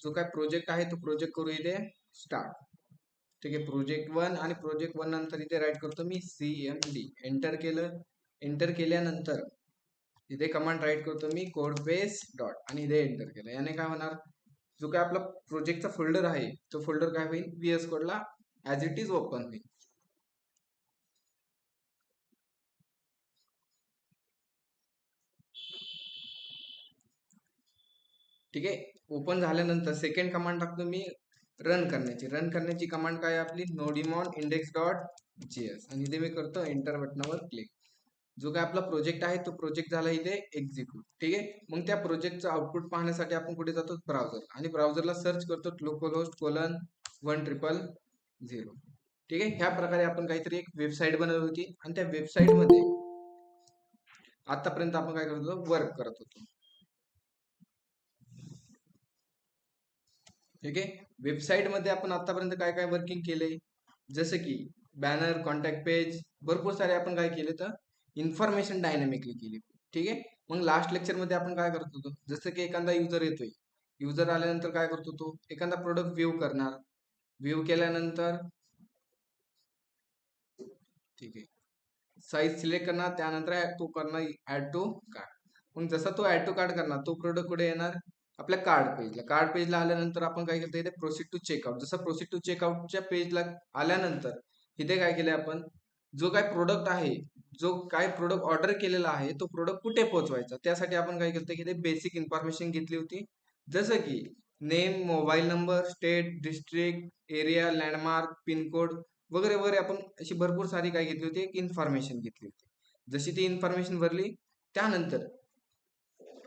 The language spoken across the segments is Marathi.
जो काय प्रोजेक्ट आहे तो प्रोजेक्ट करू इथे स्टार्ट. ठीक आहे, प्रोजेक्ट 1 आणि प्रोजेक्ट 1 नंतर इथे राईट करतो मी CMD. एंटर केलं. एंटर केल्यानंतर इथे कमांड राईट करतो मी कोड बेस डॉट आणि इथे एंटर केलं. याने काय होणार, जो काय आपला प्रोजेक्टचा फोल्डर आहे तो फोल्डर काय होईल, VS कोडला ऍज इट इज ओपन होईल. ठीक आहे, ओपन झाल्यानंतर सेकंड कमांड टाकतो मी रन करण्याची कमांड काय आहे आपली, नोडिमॉन इंडेक्स डॉट JS आणि इथे मी करतो एंटर बटनावर क्लिक. जो काय आपला प्रोजेक्ट आहे तो प्रोजेक्ट झाला इथे एक्झिक्यूट. ठीक आहे, मग त्या प्रोजेक्टचं आउटपुट पाहण्यासाठी आपण कुठे जातो, ब्राउझर, आणि ब्राउझरला सर्च करतो localhost:100. ठीक आहे, ह्या प्रकारे आपण काहीतरी एक वेबसाईट बनवली होती आणि त्या वेबसाईटमध्ये आतापर्यंत आपण काय करत होतो, वर्क करत होतो. ठीक आहे, वेबसाईटमध्ये आपण आतापर्यंत काय काय वर्किंग केले, जसं की बॅनर, कॉन्टॅक्ट पेज, भरपूर सारे आपण काय केले तर इन्फॉर्मेशन डायनॅमिकली केली. ठीक आहे, मग लास्ट लेक्चरमध्ये आपण काय करत होतो, जसं की एखादा युजर येतोय, युजर आल्यानंतर काय करतो, तो एखादा प्रोडक्ट व्ह्यू करणार. व्ह्यू केल्यानंतर ठीक आहे, साईज सिलेक्ट करणार, त्यानंतर तो करणार ऍड टू कार्ट. मग जसा तो ऍड टू कार्ट करणार, तो प्रोडक्ट कुठे येणार, आपल्या कार्ड पेजला आल्यानंतर आपण काय केलं इथे प्रोसीड टू चेकआउट. जसं प्रोसीड टू चेकआउटच्या पेजला आल्यानंतर इथे काय केलंय आपण, जो काय प्रोडक्ट आहे, जो काय प्रोडक्ट ऑर्डर केलेला आहे तो प्रोडक्ट कुठे पोहोचवायचा, त्यासाठी आपण काय केलं की इथे बेसिक इन्फॉर्मेशन घेतली होती. जसं की name, mobile number, state, district, area, landmark, pincode वगैरे वगैरे, आपण अशी भरपूर सारी काय घेतली होती, एक इन्फॉर्मेशन घेतली होती. जशी ती इन्फॉर्मेशन भरली त्यानंतर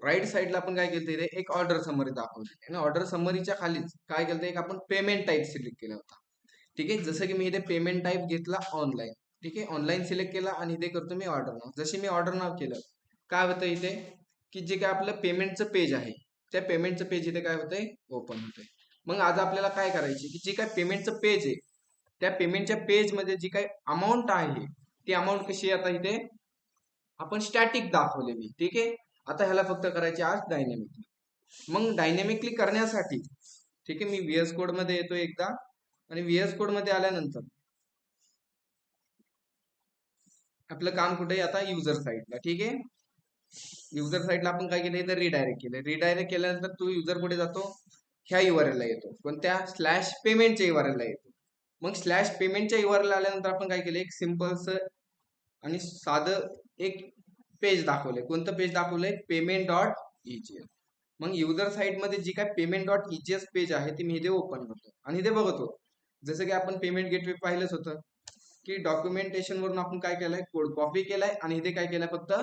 राईट साईडला आपण काय केलं इथे एक ऑर्डर समरी दाखवली आणि ऑर्डर समरीच्या खालीच काय केलं, एक आपण पेमेंट टाईप सिलेक्ट केला होता. ठीक आहे, जसं की मी इथे पेमेंट टाईप घेतला ऑनलाईन. ठीक आहे, ऑनलाईन सिलेक्ट केला आणि इथे करतो मी ऑर्डर नाव. जशी मी ऑर्डर नाव केलं, काय होतं इथे की जे काय आपलं पेमेंटचं पेज आहे त्या पेमेंटचं पेज इथे काय होतंय, ओपन होतंय. मग आज आपल्याला काय करायची की जे काय पेमेंटचं पेज आहे त्या पेमेंटच्या पेजमध्ये जी काही अमाऊंट आहे ती अमाऊंट कशी आहे, आता इथे आपण स्टॅटिक दाखवलेली. ठीक आहे, आता ह्याला फक्त करायचे आज डायनॅमिकली. मग डायनॅमिकली करण्यासाठी ठीक आहे, मी VS कोड मध्ये येतो एकदा आणि VS कोड मध्ये आल्यानंतर आपलं काम कुठे आता युजर साईडला. ठीक आहे, युजर साईडला आपण काय केलं इथं रिडायरेक्ट केलं. रिडायरेक्ट केल्यानंतर तो युजर कुठे जातो, ह्या URL ला येतो, पण त्या स्लॅश पेमेंटच्या URL ला येतो. मग स्लॅश पेमेंटच्या URL ला आल्यानंतर आपण काय केलं, एक सिम्पलच आणि साधं एक पेज दाखवलंय. कोणतं पेज दाखवलंय, पेमेंट डॉट EGS. मग युजर साईट मध्ये जी काय पेमेंट डॉट EGS पेज आहे ती मी इथे ओपन करतो आणि इथे बघतो, जसं की आपण पेमेंट गेटवे पाहिलंच होतं की डॉक्युमेंटेशन वरून आपण काय केलंय, कोड कॉपी केलाय आणि इथे काय केलंय, फक्त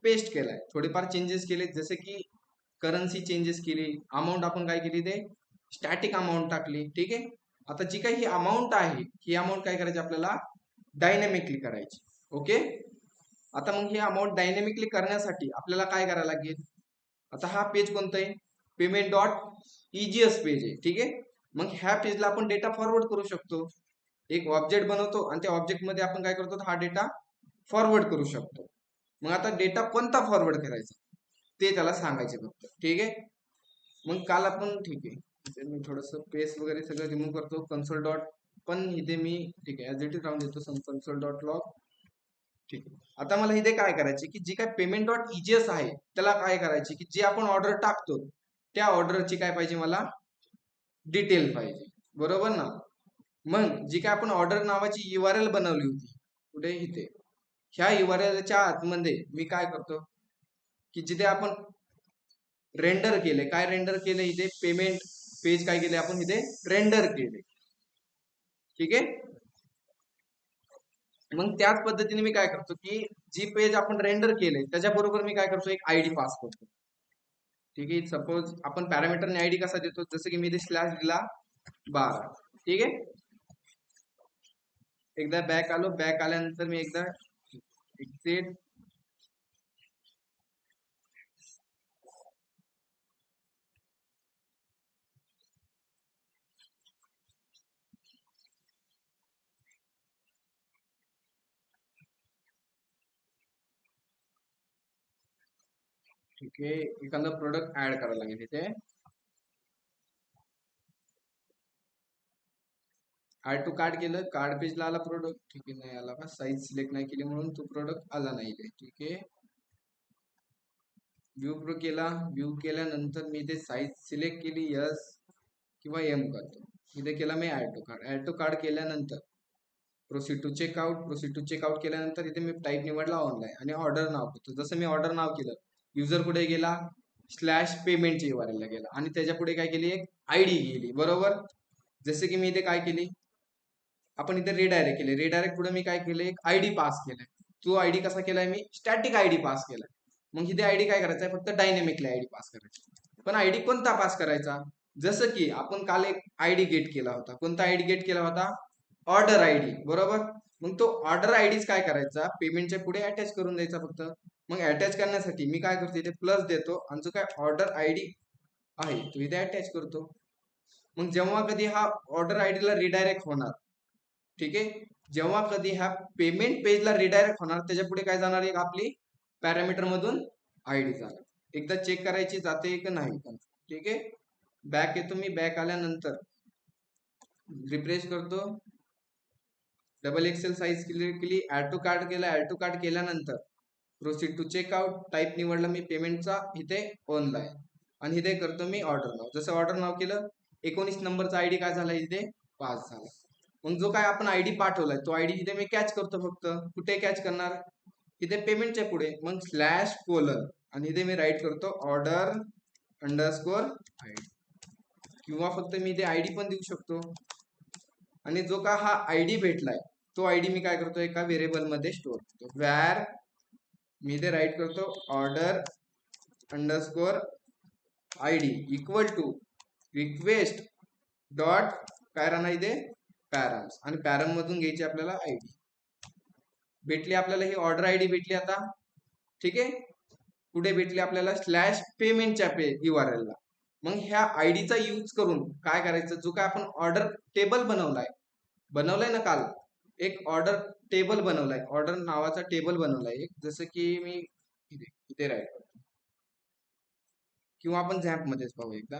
पेस्ट केलाय. थोडेफार चेंजेस केले, जसे की करन्सी चेंजेस केली, अमाऊंट आपण काय केली ते स्टॅटिक अमाऊंट टाकली. ठीक आहे, आता जी काही ही अमाऊंट आहे ही अमाऊंट काय करायची, आपल्याला डायनॅमिकली करायची. ओके, आता मग ही अमाऊंट डायनॅमिकली करण्यासाठी आपल्याला काय करायला लागेल, आता हा पेज कोणता आहे, पेमेंट डॉट EGS पेज आहे. ठीक आहे, मग ह्या पेजला आपण डेटा फॉरवर्ड करू शकतो. एक ऑब्जेक्ट बनवतो आणि त्या ऑब्जेक्ट मध्ये आपण काय करतो, हा डेटा फॉरवर्ड करू शकतो. मग आता डेटा कोणता फॉरवर्ड करायचा ते त्याला सांगायचे फक्त. ठीक आहे, मग काल आपण ठीक आहे, इथे मी थोडस पेज वगैरे सगळं रिमूव्ह करतो, कन्सोल डॉट, पण इथे मी ठीक आहे ऍज इट इज राहून देतो, कन्सोल डॉट लॉग. ठीक आहे, आता मला इथे काय करायचे की जी काय पेमेंट डॉट EGS आहे त्याला काय करायचे की जे आपण ऑर्डर टाकतो त्या ऑर्डरची काय पाहिजे, मला डिटेल पाहिजे. बरोबर ना. मग जी काय आपण ऑर्डर नावाची URL बनवली होती कुठे, इथे ह्या URL च्या आतमध्ये मी काय करतो की जिथे आपण रेंडर केले, काय रेंडर केले, इथे पेमेंट पेज काय केले आपण इथे रेंडर केले. ठीक आहे, मग त्याच पद्धतीने मी काय करतो की जी पेज आपण रेंडर केले त्याच्याबरोबर मी काय करतो, एक ID पास करतो. ठीक आहे, सपोज आपण पॅरामीटरने ID कसा देतो, जसं की मी इथे स्लॅश दिला 12. ठीक आहे, एकदा बॅक आलो, बॅक आल्यानंतर मी एकदा एक्सिट. ठीक आहे, एखादा प्रोडक्ट ऍड करायला लागेल इथे. ऍड टू कार्ड केलं, कार्ड पेजला आला प्रोडक्ट, ठीक आहे. नाही आला का, साईज सिलेक्ट नाही केली म्हणून तो प्रोडक्ट आला नाही इथे, ठीक आहे. व्ह्यू प्रो केला, व्ह्यू केल्यानंतर मी इथे साईज सिलेक्ट केली, यस किंवा एम करतो. इथे केला मी add to cart. Add to cart केल्यानंतर proceed to checkout. Proceed to checkout केल्यानंतर इथे मी टाईप निवडला ऑनलाईन आणि ऑर्डर नाव करतो. जसं मी ऑर्डर नाव केलं, युजर कुठे गेला, स्लॅश पेमेंटच्या URL ला गेला आणि त्याच्या पुढे काय केली, एक आयडी गेली, बरोबर. जसे की मी इथे काय केली, आपण इथे रिडायरेक्ट केले. रिडायरेक्ट पुढे मी काय केले, एक आयडी पास केलाय. तो आयडी कसा केलाय, मी स्टॅटिक आयडी पास केलाय. मग इथे आयडी काय करायचा आहे, फक्त डायनेमिकली आयडी पास करायचा. पण आयडी कोणता पास करायचा, जसं की आपण काल एक आयडी गेट केला होता. कोणता आयडी गेट केला होता, ऑर्डर आयडी, बरोबर. मग तो ऑर्डर आयडीच काय करायचा, पेमेंटच्या पुढे अटॅच करून द्यायचा फक्त. मग अटॅच करण्यासाठी मी काय करतो, इथे प्लस देतो आणि जो काय ऑर्डर आयडी आहे तो इथे अटॅच करतो. मग जेव्हा कधी हा ऑर्डर आयडीला रिडायरेक्ट होणार, ठीक आहे, जेव्हा कधी ह्या पेमेंट पेजला रिडायरेक्ट होणार, त्याच्या पुढे काय जाणार, एक आपली पॅरामीटर मधून आयडी जाणार. एकदा चेक करायची जाते की नाही, ठीक आहे. बॅक येतो मी, बॅक आल्यानंतर रिफ्रेश करतो, डबल एक्सेल साईज क्लिअर केली, ऍड टू कार्ट केला. ऍड टू कार्ट केल्यानंतर प्रोसीड टू चेकआउट, टाईप निवडला मी पेमेंटचा, इथे ऑनलाईन आणि इथे करतो मी ऑर्डर नाव. जसं ऑर्डर नाव केलं, 19 नंबरचा आयडी काय झाला, इथे पास झाला. मग जो काय आपण आयडी पाठवलाय तो आयडी इथे मी कॅच करतो. फक्त कुठे कॅच करणार, इथे पेमेंटच्या पुढे. मग स्लॅश कोलन आणि इथे मी राईट करतो ऑर्डर अंडरस्कोर आयडी, किंवा फक्त मी इथे आयडी पण देऊ शकतो. आणि जो का हा आयडी भेटलाय तो आयडी मी काय करतो, एका व्हेरिएबल मध्ये स्टोअर करतो. व्हेअर मी इथे राईट करतो order underscore ID equal to request dot काय राहणार इथे पॅरम्स, आणि पॅरम मधून घ्यायची आपल्याला आयडी. भेटली आपल्याला ही ऑर्डर आयडी भेटली आता, ठीक आहे. कुठे भेटली आपल्याला, स्लॅश पेमेंटच्या URL ला. मग ह्या आयडीचा यूज करून काय करायचं, जो काय आपण ऑर्डर टेबल बनवलाय ना काल, एक ऑर्डर टेबल बनवलाय, ऑर्डर नावाचा टेबल बनवलाय एक, जसं की मी इथे राईट करतो, किंवा आपण झॅम्प मध्येच पाहू एकदा.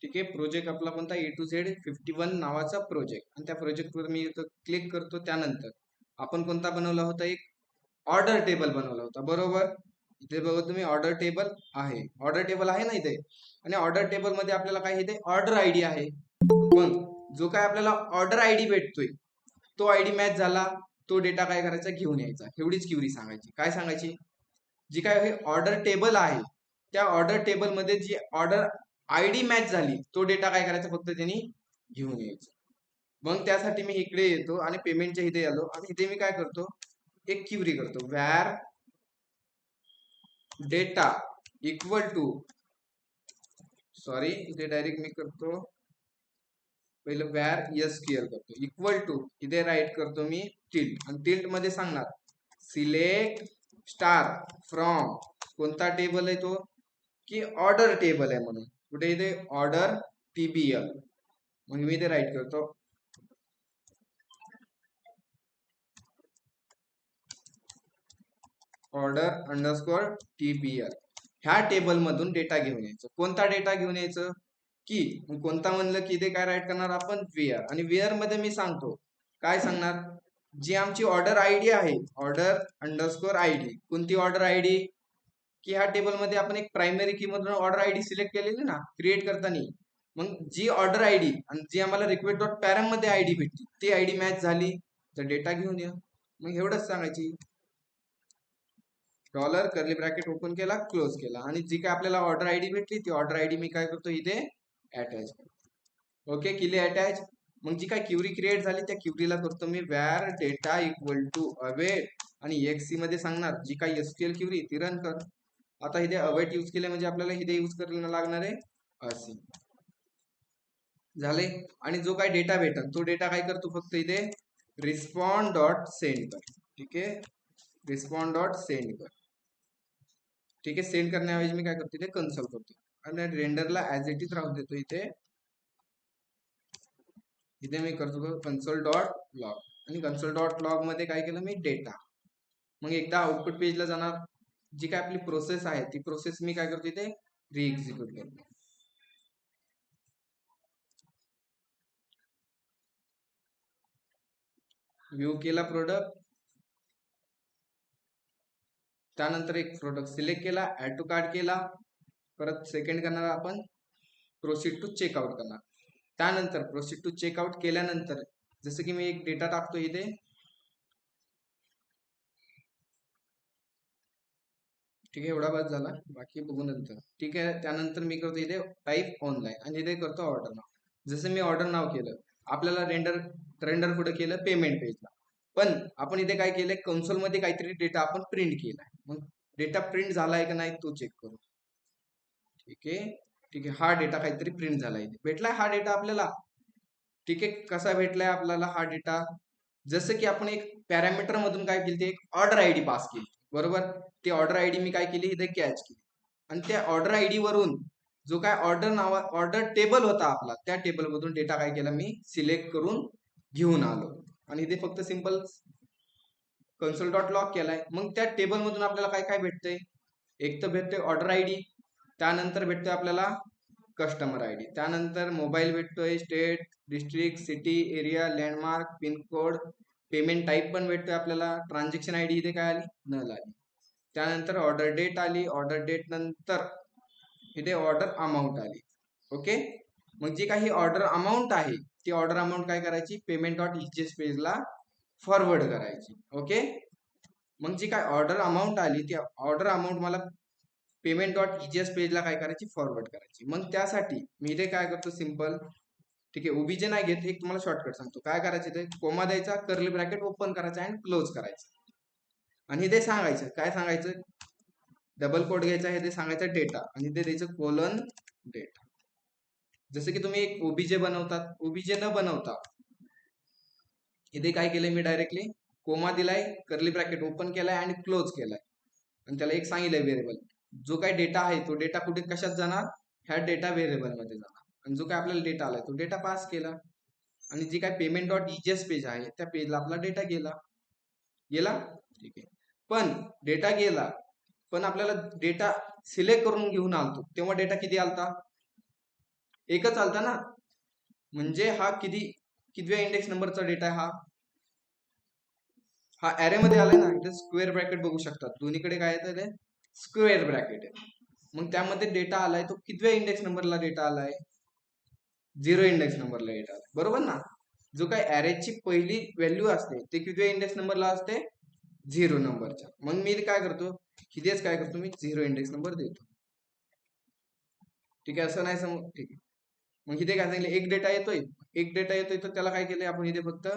ठीक आहे. प्रोजेक्ट आपला कोणता, A to Z 51 नावाचा प्रोजेक्ट, आणि त्या प्रोजेक्टवर मी क्लिक करतो. त्यानंतर आपण कोणता बनवला होता, एक ऑर्डर टेबल बनवला होता, बरोबर. इथे बघा तुम्ही ऑर्डर टेबल आहे, ऑर्डर टेबल आहे ना इथे. आणि ऑर्डर टेबल मध्ये आपल्याला काय इथे ऑर्डर आयडी आहे. मग जो काय आपल्याला ऑर्डर आयडी भेटतोय तो आयडी मॅच झाला, तो डेटा काय करायचा, घेऊन यायचा. एवढीच क्युरी सांगायची. काय सांगायची, जी काय हे ऑर्डर टेबल आहे त्या ऑर्डर टेबल मध्ये जी ऑर्डर आयडी मॅच झाली तो डेटा काय करायचा, फक्त त्यांनी घेऊन यायचं. मग त्यासाठी मी इकडे येतो आणि पेमेंटच्या इथे आलो आणि इथे मी काय करतो, एक क्युरी करतो, where data equal to, sorry इथे डायरेक्ट मी करतो पहिलं व्हेअर SQL करतो, इक्वल टू इथे राईट करतो मी टिल्ट, आणि टिल्ट मध्ये सांगणार सिलेक्ट स्टार फ्रॉम, कोणता टेबल आहे तो, की ऑर्डर टेबल आहे म्हणून. कुठे इथे ऑर्डर TBL. मग मी इथे राईट करतो ऑर्डर अंडरस्कोर TBL. ह्या टेबल मधून डेटा घेऊन यायचं. कोणता डेटा घेऊन यायचं, की कोणता म्हणलं की इथे काय राईट करणार आपण, वेअर. आणि वेअर मध्ये मी सांगतो काय सांगणार, जी आमची ऑर्डर आयडी आहे ऑर्डर अंडरस्कोर आयडी, कोणती ऑर्डर आयडी, की ह्या टेबल मध्ये आपण एक प्रायमरी की मधून ऑर्डर आयडी सिलेक्ट केलेली ना क्रिएट करताना. मग जी ऑर्डर आयडी आणि जी आम्हाला रिक्वेस्ट डॉट पॅरम मध्ये आयडी भेटली ती आयडी मॅच झाली तर डेटा घेऊन या. मग एवढंच सांगायची. डॉलर कर्ली ब्रॅकेट ओपन केला, क्लोज केला, आणि जी काय आपल्याला ऑर्डर आयडी भेटली ती ऑर्डर आयडी मी काय करतो, इथे अटॅच करतो. ओके, केली अटॅच. मग जी काय क्युरी क्रिएट झाली त्या क्युरीला करतो मी where data equal to await, आणि EXE मध्ये सांगणार जी काय SQL क्युरी ती रन कर. आता इथे अवेट यूज केले म्हणजे आपल्याला इथे यूज करायला लागणार आहे असे झाले. आणि जो काय डेटा भेटल तो डेटा काय करतो, फक्त इथे रिस्पॉन्ड डॉट सेंड कर. ठीक आहे, रिस्पॉन्ड डॉट सेंड कर. ठीक आहे, सेंड करण्याऐवजी मी काय करतो इथे कन्सोल करतो आणि रेंडरला ऍज इट इज राहू देतो. इथे इथे मी करतो कन्सोल डॉट लॉग आणि कन्सोल डॉट लॉग मध्ये काय केलं मी डेटा. मग एकदा आउटपुट पेजला जाणार जी काय आपली प्रोसेस आहे ती प्रोसेस मी काय करतो इथे री एक्झिक्यूट करतो. व्ह्यू केला प्रोडक्ट, त्यानंतर एक प्रोडक्ट सिलेक्ट केला, ऍड टू कार्ट केला, परत सेकंड करणार आपण प्रोसीड टू चेकआउट करणार. त्यानंतर प्रोसीड टू चेकआउट केल्यानंतर जसं की मी एक डेटा टाकतो इथे, ठीक आहे, एवढा बस झाला, बाकी बघू नंतर. ठीक आहे, त्यानंतर मी करतो इथे टाईप ऑनलाईन आणि इथे करतो ऑर्डर नाव. जसं मी ऑर्डर नाव केलं, आपल्याला रेंडर रेंडर पुढे केलं पेमेंट पेजला, पण आपण इथे काय केलंय कन्सोल मध्ये काहीतरी डेटा आपण प्रिंट केलाय. मग डेटा प्रिंट झालाय का नाही तो चेक करू. ठीक आहे, ठीक आहे, हा डेटा काहीतरी प्रिंट झालाय, इथे भेटलाय हा डेटा आपल्याला. ठीक आहे, कसा भेटलाय आपल्याला हा डेटा, जसं की आपण एक पॅरामीटर मधून काय केली एक ऑर्डर आयडी पास केली, बरोबर. ती ऑर्डर आयडी मी काय केली इथे कॅच केली आणि त्या ऑर्डर आयडी वरून जो काय ऑर्डर टेबल होता आपला, त्या टेबल मधून डेटा काय केला मी सिलेक्ट करून घेऊन आलो आणि इथे फक्त सिंपल कन्सोल डॉट लॉग केलाय. मग त्या टेबल मधून आपल्याला काय काय भेटतंय, एक तर भेटतोय ऑर्डर आयडी, त्यानंतर भेटतोय आपल्याला कस्टमर आयडी, त्यानंतर मोबाईल भेटतोय, state, district, city, area, landmark, pincode, payment type पण भेटतोय आपल्याला, ट्रान्झॅक्शन आयडी इथे काय आली नल आली, त्यानंतर ऑर्डर डेट आली, ऑर्डर डेट नंतर इथे ऑर्डर अमाऊंट आली. ओके, मग जी काही ऑर्डर अमाऊंट आहे ती ऑर्डर अमाऊंट काय करायची पेमेंट डॉट ईजीएस पेजला फॉरवर्ड करायची. ओके, मग जी काय ऑर्डर अमाऊंट आली ती ऑर्डर अमाऊंट मला पेमेंट डॉट ईजीएस पेजला काय करायची फॉरवर्ड करायची. मग त्यासाठी मी इथे काय करतो सिंपल, ठीक आहे, ओबीजे नाही घेत, एक तुम्हाला शॉर्टकट सांगतो काय करायचं. इथे कोमा द्यायचा, कर्ली ब्रॅकेट ओपन करायचा आणि क्लोज करायचं आणि इथे सांगायचं काय सांगायचं, डबल कोड घ्यायचा, हे ते सांगायचं डेटा आणि ते द्यायचं कोलन डेटा. जसं की तुम्ही एक ओबीजे बनवतात, ओबीजे न बनवता इथे काय केलंय मी डायरेक्टली कोमा दिलाय, कर्ली ब्रॅकेट ओपन केलाय आणि क्लोज केलाय आणि त्याला एक सांगितलंय व्हेरिएबल. जो काय डेटा आहे तो डेटा कुठे कशात जाणार, ह्या डेटा व्हेरिएबल मध्ये जाणार आणि जो काय आपल्याला डेटा आलाय तो डेटा पास केला आणि जी काय पेमेंट डॉट ईजीएस पेज आहे त्या पेजला आपला डेटा गेला गेला. ठीक आहे, पण डेटा गेला, पण आपल्याला डेटा सिलेक्ट करून घेऊन आलतो तेव्हा डेटा किती आलता, एकच आलता ना. म्हणजे हा कितव्या इंडेक्स नंबरचा डेटा आहे, हा ऍरे मध्ये आलाय ना. इथे स्क्वेअर ब्रॅकेट बघू शकतात, दोन्हीकडे काय येतं ते स्क्वेअर ब्रॅकेट आहे. मग त्यामध्ये डेटा आलाय तो कितव्या इंडेक्स नंबरला डेटा आलाय, 0 इंडेक्स नंबरला डेटा आलाय, बरोबर ना. जो काय ऍरेची पहिली व्हॅल्यू असते ते कितव्या इंडेक्स नंबरला असते, 0 नंबरच्या. मग मी काय करतो इथेच काय करतो मी 0 इंडेक्स नंबर देतो. ठीक आहे, असं नाही समज. ठीक आहे, मग इथे काय सांगितलं एक डेटा येतोय तर त्याला काय केलंय आपण इथे फक्त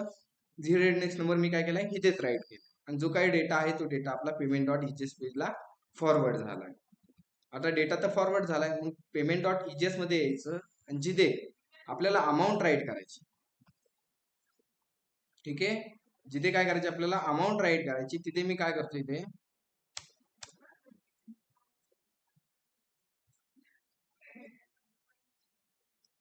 0 इंडेक्स नंबर मी काय केलाय इथेच राईट केलं आणि जो काही डेटा आहे तो डेटा आपला पेमेंट डॉट ईजीएस पेजला फॉरवर्ड झालाय. आता डेटा तर फॉरवर्ड झालाय, मग पेमेंट डॉट ईजीएस मध्ये यायचं आणि जिथे आपल्याला अमाऊंट राईट करायची. ठीक आहे, जिथे काय करायचे आपल्याला अमाऊंट राईट करायची तिथे मी काय करतो इथे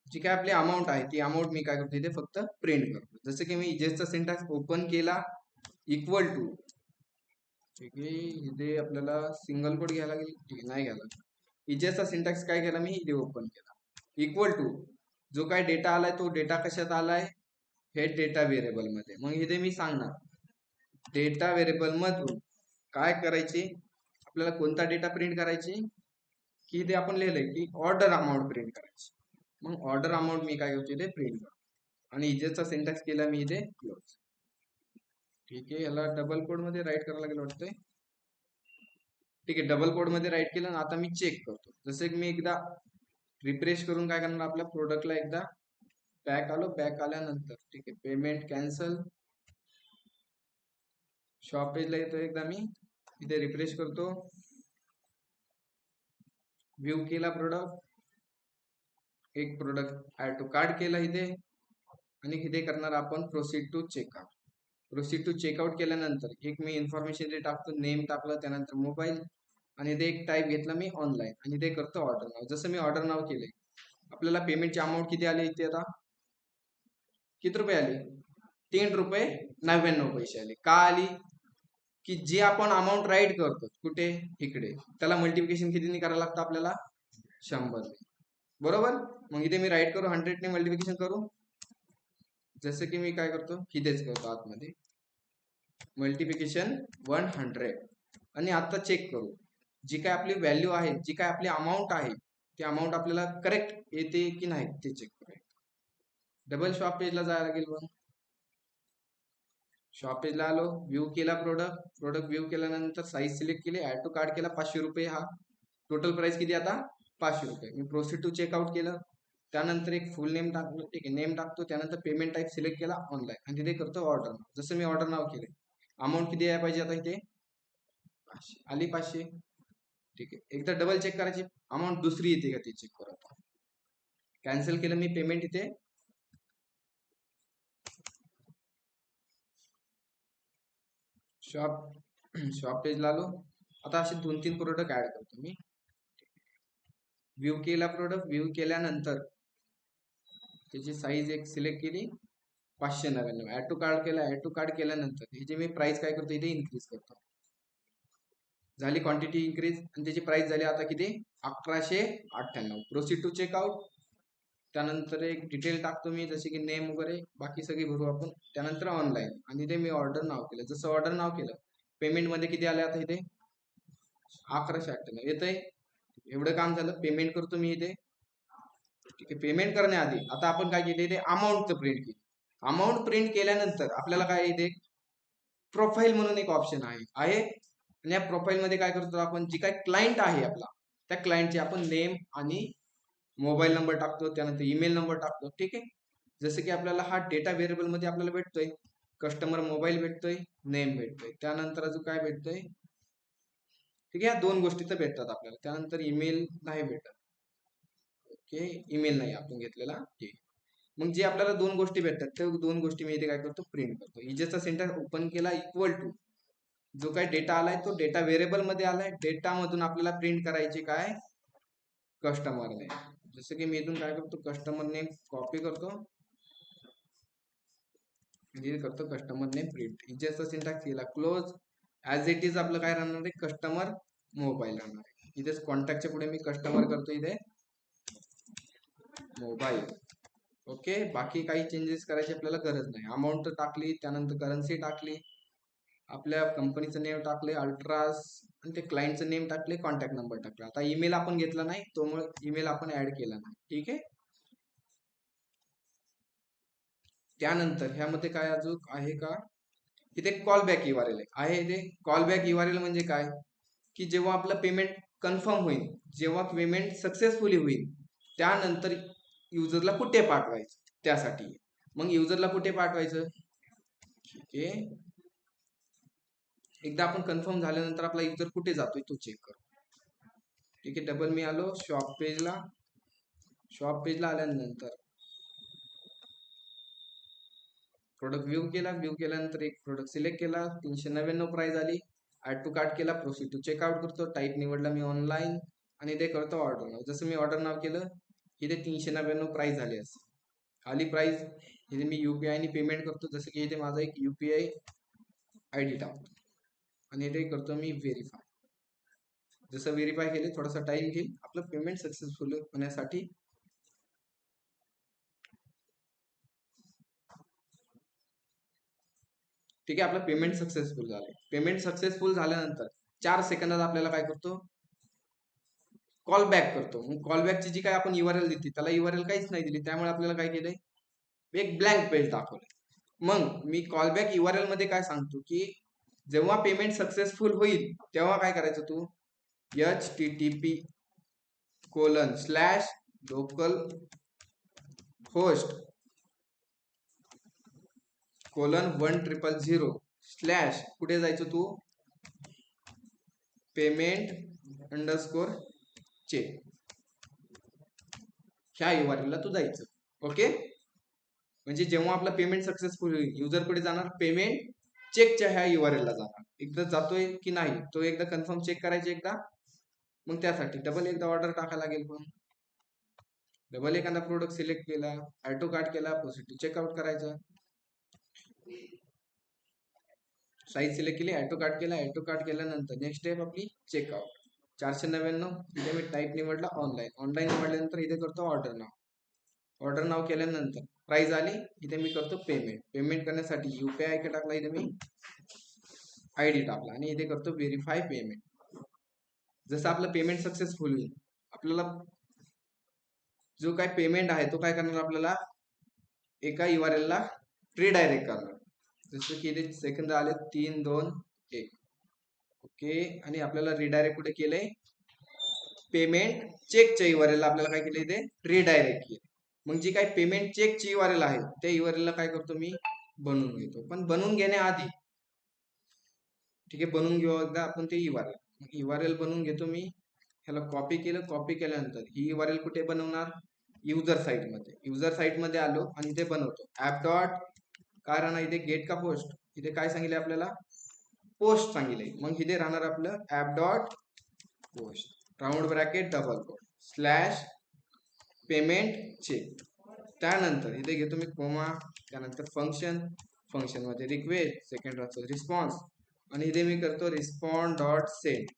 जी काय आपली अमाऊंट आहे ती अमाऊंट मी काय करतो इथे फक्त प्रिंट करतो. जसं की मी इजेसचा सिंटॅक्स ओपन केला इक्वल टू, ठीक आहे, इथे आपल्याला सिंगल कोड घ्यायला लागेल, ठीक आहे, नाही घ्यायला. इजेसचा सिंटॅक्स काय केला मी इथे ओपन केला इक्वल टू, जो काय डेटा आलाय तो डेटा कशात आलाय हे डेटा व्हेरिएबल मध्ये. मग इथे मी सांगणार डेटा व्हेरिएबल मधून काय करायचे आपल्याला कोणता डेटा प्रिंट करायची, की इथे आपण लिहिलंय की ऑर्डर अमाऊंट प्रिंट करायची. मग ऑर्डर अमाऊंट मी काय करतो इथे प्रिंट करतो आणि इजेसचा सिंटॅक्स केला मी इथे क्लोज. ठीक आहे, याला डबल कोड मध्ये राईट करायला लागेल वाटतंय. ठीक आहे, डबल कोड मध्ये राईट केलं ना. आता मी चेक करतो, जसं की मी एकदा रिफ्रेश करून काय करणार आपल्या प्रोडक्टला एकदा बॅक आलो, बॅक आल्यानंतर ठीक आहे पेमेंट कॅन्सल, शॉप पेजला येतो एकदा मी इथे रिफ्रेश करतो, व्ह्यू केला प्रोडक्ट, एक प्रोडक्ट ऍड टू कार्ट केला इथे आणि इथे करणार आपण proceed to checkout. Proceed to checkout केल्यानंतर एक मी इन्फॉर्मेशन ते टाकतो, नेम टाकलं, त्यानंतर मोबाईल, आणि ते एक टाईप घेतला मी ऑनलाईन, आणि ते करतो ऑर्डर नाव. जसं मी ऑर्डर नाव केले, आपल्याला पेमेंटची अमाऊंट किती आली इथे आता? किती रुपये आली? ₹3.99 आले. का आली? की जे आपण अमाऊंट राईट करतो कुठे, इकडे, त्याला मल्टिप्लिकेशन कितीने करायला लागतं आपल्याला? 100. बरोबर. मग इथे मी राईट करू, 100 ने मल्टिप्लिकेशन करू. जसं की मी काय करतो, इथेच करतो आतमध्ये मल्टिप्लिकेशन 100, आणि आता चेक करू जी काय आपली व्हॅल्यू आहे, जी काय आपली अमाऊंट आहे, ती अमाऊंट आपल्याला करेक्ट येते की नाही ते चेक करूया. डबल शॉप पेजला जायला लागेल. मग शॉप पेजला आलो, व्ह्यू केला प्रोडक्ट व्ह्यू केल्यानंतर साईज सिलेक्ट केली, ऍड टू कार्ट केला, 500 रुपये. हा टोटल प्राइस किती आता? 500 रुपये. मी प्रोसीड टू चेकआउट केलं, त्यानंतर एक फुल नेम टाकलं, ठीक आहे, नेम टाकतो, त्यानंतर पेमेंट टाईप सिलेक्ट केला ऑनलाईन, आणि तिथे करतो ऑर्डर नाव. जसं मी ऑर्डर नाव केले, अमाऊंट किती यायला पाहिजे आता इथे? 500 आली. 500. ठीक आहे. एकदा डबल चेक करायची, अमाऊंट दुसरी येते का ते चेक करू. आता कॅन्सल केलं मी पेमेंट. इथे शॉप पेजला आलो. आता असे 2-3 प्रोडक्ट ऍड करतो मी. व्ह्यू केला व्ह्यू केल्यानंतर त्याची साईज एक सिलेक्ट केली, 599. ऍड टू कार्ड केला, ऍड टू कार्ड केल्यानंतर ह्याची मी प्राइस काय करतो, इथे इन्क्रीज करतो. झाली क्वांटिटी इन्क्रीज, आणि त्याची प्राइस झाली आता किती? 1198. Proceed to checkout. त्यानंतर एक डिटेल टाकतो मी, जसे की नेम वगैरे, बाकी सगळी भरू आपण. त्यानंतर ऑनलाईन, आणि इथे मी ऑर्डर नाव केलं. जसं ऑर्डर नाव केलं, पेमेंट मध्ये किती आले आता इथे? 1198 येतंय. एवढं काम झालं. पेमेंट करतो मी इथे. ठीक आहे. पेमेंट करण्याआधी आता आपण काय केले, इथे अमाऊंट प्रिंट केली. अमाऊंट प्रिंट केल्यानंतर आपल्याला काय इथे प्रोफाईल म्हणून एक ऑप्शन आहे, आणि या प्रोफाईल मध्ये काय करतो आपण, जी काय क्लायंट आहे आपला, त्या क्लायंटचे आपण नेम आणि मोबाईल नंबर टाकतो, त्यानंतर ईमेल नंबर टाकतो. ठीक आहे. जसं की आपल्याला हा डेटा व्हेरिएबल मध्ये आपल्याला भेटतोय, कस्टमर मोबाईल भेटतोय, नेम भेटतोय, त्यानंतर अजून काय भेटतोय, ठीक आहे, या 2 गोष्टी तर भेटतात आपल्याला. त्यानंतर ईमेल नाही भेटत. ओके, ईमेल नाही आपण घेतलेला. ठीक. मग जे आपल्याला 2 गोष्टी भेटतात, त्या 2 गोष्टी मी इथे काय करतो, प्रिंट करतो. इजेचा सेंटर ओपन केला, इक्वल टू जो काय डेटा आलाय तो डेटा व्हेरिएबल मध्ये आलाय. डेटा मधून आपल्याला प्रिंट करायचे काय, कस्टमर नेम. जसं की मी इथून काय करतो, कस्टमर नेम कॉपी करतो, म्हणजे करतो कस्टमर नेम प्रिंट. इजेचा सिंटॅक्स केला, क्लोज. ऍज इट इज आपलं काय राहणार आहे, कस्टमर मोबाईल राहणार आहे. इथेच कॉन्टॅक्टच्या पुढे मी कस्टमर करतो, इथे मोबाईल. ओके. बाकी काही चेंजेस करायची आपल्याला गरज नाही. अमाऊंट टाकली, त्यानंतर करन्सी टाकली, आपल्या कंपनीचं नेम टाकले अल्ट्रास, आणि ते क्लायंटचं नेम टाकले, कॉन्टॅक्ट नंबर टाकला. आता ईमेल आपण घेतला नाही, त्यामुळे ईमेल आपण ऍड केला नाही. ठीक आहे. त्यानंतर ह्यामध्ये काय अजून आहे का, इथे कॉल बॅक URL आहे. इथे कॉल बॅक URL म्हणजे काय, की जेव्हा आपलं पेमेंट कन्फर्म होईल, जेव्हा पेमेंट सक्सेसफुली होईल, त्यानंतर युजरला कुठे पाठवायचं त्यासाठी. मग युजरला कुठे पाठवायचं, ठीक आहे, एकदा आपण कन्फर्म झाल्यानंतर आपला युजर कुठे जातोय तो चेक करू. ठीक आहे. डबल मी आलो शॉप पेजला. शॉप पेजला आल्यानंतर प्रोडक्ट व्ह्यू केल्यानंतर एक प्रोडक्ट सिलेक्ट केला, 399 प्राइस आली. ऍड टू कार्ट केला, प्रोसीड टू चेकआउट करतो, टाईप निवडला मी ऑनलाईन, आणि ते करतो ऑर्डर नाव. जसं मी ऑर्डर नाव केलं, इथे 399 प्राइस झाली असं आली प्राइस. इथे मी UPI ने पेमेंट करतो, जसं की इथे माझा एक UPI ID टाकतो, आणि इथे करतो मी व्हेरीफाय. जसं व्हेरीफाय केले, थोडासा टाइम घेईल आपलं पेमेंट सक्सेसफुल होण्यासाठी. ठीक आहे. आपलं पेमेंट सक्सेसफुल झालं. पेमेंट सक्सेसफुल झाल्यानंतर 4 सेकंदात आपल्याला काय करतो, कॉल बॅक करतो. मग कॉल बॅकची जी काय आपण URL दिली, त्याला URL काहीच नाही दिली, त्यामुळे आपल्याला काय केलंय, एक ब्लँक पेज दाखवलंय. मग मी कॉल बॅक URL मध्ये काय सांगतो, की जेव्हा पेमेंट सक्सेसफुल होईल तेव्हा काय करायचं, तू http://localhost:1000/ कुठे जायचं तू, payment_check ह्या URL ला तू जायचं. ओके. म्हणजे जेव्हा आपलं पेमेंट सक्सेसफुल होईल, युजर कुठे जाणार, पेमेंट चेकच्या ह्या URL ला जाणार. एकदा जातोय की नाही तो एकदा कन्फर्म चेक करायचे एकदा. मग त्यासाठी डबल एकदा ऑर्डर टाकायला लागेल. पण डबल एखादा प्रोडक्ट सिलेक्ट केला, ऍड टू कार्ट केला, प्रोसीड टू चेकआउट करायचा. साईज सिलेक्ट केली, ऍड टू कार्ट केला, ऍड टू कार्ट केल्यानंतर नेक्स्ट स्टेप आपली चेकआउट. 499 इथे मी टाईप निवडला ऑनलाईन. ऑनलाईन निवडल्यानंतर इथे करतो ऑर्डर नाव. ऑर्डर नाव केल्यानंतर प्राइस आली, इथे मी करतो पेमेंट. पेमेंट करण्यासाठी UPI का टाकला, इथे मी ID टाकला आणि इथे करतो व्हेरीफाय पेमेंट. जसं आपलं पेमेंट सक्सेसफुल होईल, आपल्याला जो काय पेमेंट आहे तो काय करणार, आपल्याला एका URL ला रिडायरेक्ट करणार. जसं की इथे सेकंद आले 3 2 1. ओके, आणि आपल्याला रिडायरेक्ट कुठे केलंय, पेमेंट चेकच्या URL ला आपल्याला काय केलं, इथे रिडायरेक्ट केलं. मग जी काय पेमेंट चेकची URL आहे त्या URL ला काय करतो मी, बनवून घेतो. पण बनवून घेण्याआधी ठीक आहे, बनवून घेऊ एकदा आपण ते URL बनवून घेतो मी. ह्याला कॉपी केलं, कॉपी केल्यानंतर ही URL कुठे बनवणार, युजर साईट मध्ये. युजर साईट मध्ये आलो आणि इथे बनवतो ऍप डॉट, कारण इथे गेट का पोस्ट, इथे काय सांगितले आपल्याला, पोस्ट सांगितले. मग इथे राहणार आपलं app dot post, round bracket double quote slash payment check. त्यानंतर इथे घेतो मी कोमा, त्यानंतर फंक्शन, फंक्शन मध्ये रिक्वेस्ट, सेकंड राहतो रिस्पॉन्स, आणि इथे मी करतो रिस्पॉन्ड डॉट सेट.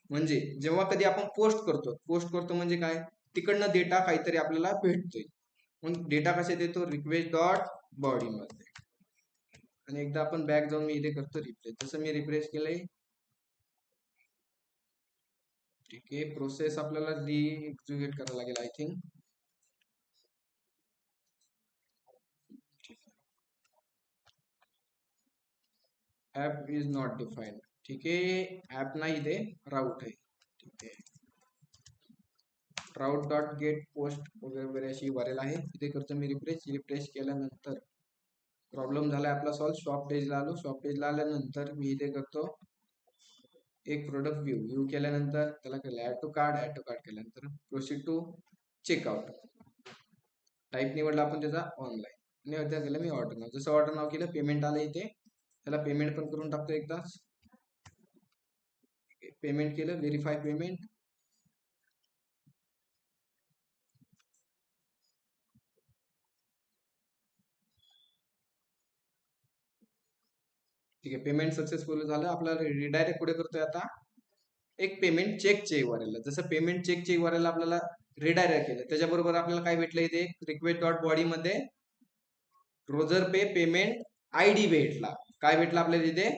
म्हणजे जेव्हा कधी आपण पोस्ट करतो म्हणजे काय, तिकडनं डेटा काहीतरी आपल्याला भेटतोय. मग डेटा कसे देतो, रिक्वेस्ट डॉट बॉडी मध्ये. आणि एकदा आपण बॅक जाऊन मी इथे करतो रिफ्रेश. जसं मी रिफ्रेश केलंय, ठीक आहे, प्रोसेस आपल्याला एक्झिक्यूट करायला लागेल I think. App is not defined. ठीक आहे, ऍप नाही, इथे राऊट आहे. ठीक आहे, राऊट डॉट गेट पोस्ट वगैरे अशी URL आहे. इथे करतो मी रिफ्रेश केल्यानंतर प्रॉब्लेम झाला आपला सॉल्व. शॉप पेजला आलो, शॉप पेजला आल्यानंतर मी इथे करतो एक प्रोडक्ट व्यू केल्यानंतर त्याला केलं ऍड टू कार्ट केल्यानंतर प्रोसीड टू चेकआउट. टाईप निवडला आपण त्याचा ऑनलाईन आणि त्या केलं मी ऑर्डर नाव. जसं ऑर्डर नाव केलं, पेमेंट आलं इथे, त्याला पेमेंट पण करून टाकतो एकदा. पेमेंट केलं, व्हेरीफाय पेमेंट. ठीक आहे, पेमेंट सक्सेसफुल झालं. आपल्याला रिडायरेक्ट कुठे करतोय आता, एक पेमेंट चेकचे URL ला. जसं पेमेंट चेकचे URL आपल्याला रिडायरेक्ट केलं, त्याच्याबरोबर आपल्याला काय भेटलं, इथे रिक्वेस्ट डॉट बॉडी मध्ये रोजर पे पेमेंट ID भेटला. काय भेटला आपल्याला इथे,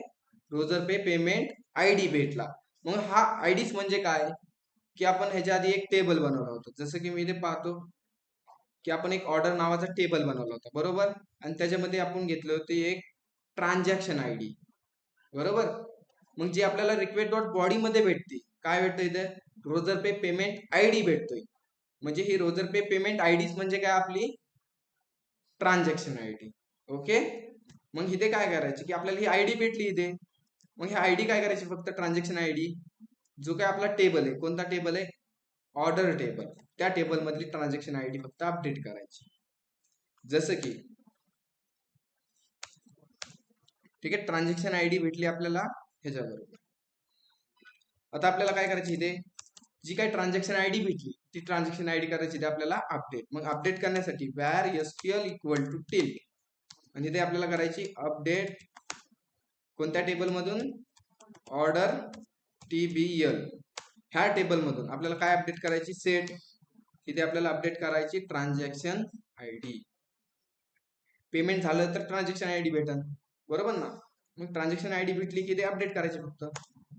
रोजर पे पेमेंट ID भेटला. मग हा आयडीच म्हणजे काय, की आपण ह्याच्या आधी एक टेबल बनवलं होतं. जसं की मी इथे पाहतो की आपण एक ऑर्डर नावाचा टेबल बनवला होता, बरोबर. आणि त्याच्यामध्ये आपण घेतले होते एक ट्रान्झॅक्शन ID, बरोबर. मग जी आपल्याला रिक्वेस्ट डॉट बॉडी मध्ये भेटते, काय भेटतं इथे, रोजर पे पेमेंट ID भेटतोय. म्हणजे ही रोजर पे पेमेंट आयडीच म्हणजे काय, आपली ट्रान्झॅक्शन ID. ओके, मग इथे काय करायचे की आपल्याला ही ID भेटली इथे. मग ही ID काय करायची, फक्त ट्रान्झॅक्शन ID, जो काय आपला टेबल आहे, कोणता टेबल आहे, ऑर्डर टेबल, त्या टेबल मधली ट्रान्झॅक्शन ID फक्त अपडेट करायची. जसं की ठीक आहे, ट्रान्झॅक्शन ID भेटली आपल्याला ह्याच्याबरोबर. आता आपल्याला काय करायची, इथे जी काही ट्रान्झॅक्शन ID भेटली ती ट्रान्झॅक्शन ID करायची इथे आपल्याला अपडेट. मग अपडेट करण्यासाठी var SQL equal to till, आणि इथे आपल्याला करायची अपडेट कोणत्या टेबल मधून, ऑर्डर TBL ह्या टेबल मधून आपल्याला काय अपडेट करायची, सेट. इथे आपल्याला अपडेट करायची ट्रान्झॅक्शन ID. पेमेंट झालं तर ट्रान्झॅक्शन ID भेटन, बरोबर ना. मग ट्रान्झॅक्शन ID भेटली की ते अपडेट करायचे फक्त.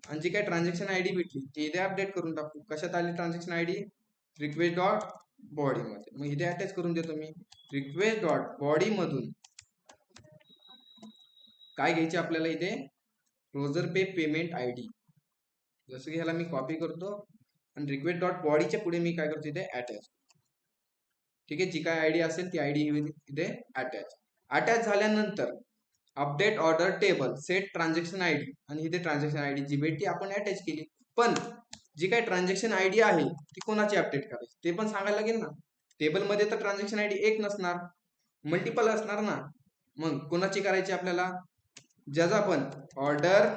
आणि जी काही ट्रान्झॅक्शन ID भेटली ती इथे अपडेट करून टाकू. कशात आली transaction ID, request dot body मध्ये. मग इथे अटॅच करून देतो मी, रिक्वेस्ट डॉट बॉडी मधून काय घ्यायचे आपल्याला, इथे रोजर पे पेमेंट ID. जसं की ह्याला मी कॉपी करतो आणि रिक्वेस्ट डॉट बॉडीच्या पुढे मी काय करतो, इथे अटॅच. ठीक आहे, जी काय ID असेल ती ID इथे अटॅच झाल्यानंतर update order table set transaction ID, आणि इथे ट्रान्झॅक्शन ID जी भेटली आपण अटॅच केली. पण जी काही ट्रान्झॅक्शन ID आहे ती कोणाची अपडेट करायची ते पण सांगायला लागेल ना. टेबल मध्ये तर ट्रान्झॅक्शन ID एक नसणार, मल्टिपल असणार ना. मग कोणाची करायची आपल्याला, ज्याचा पण order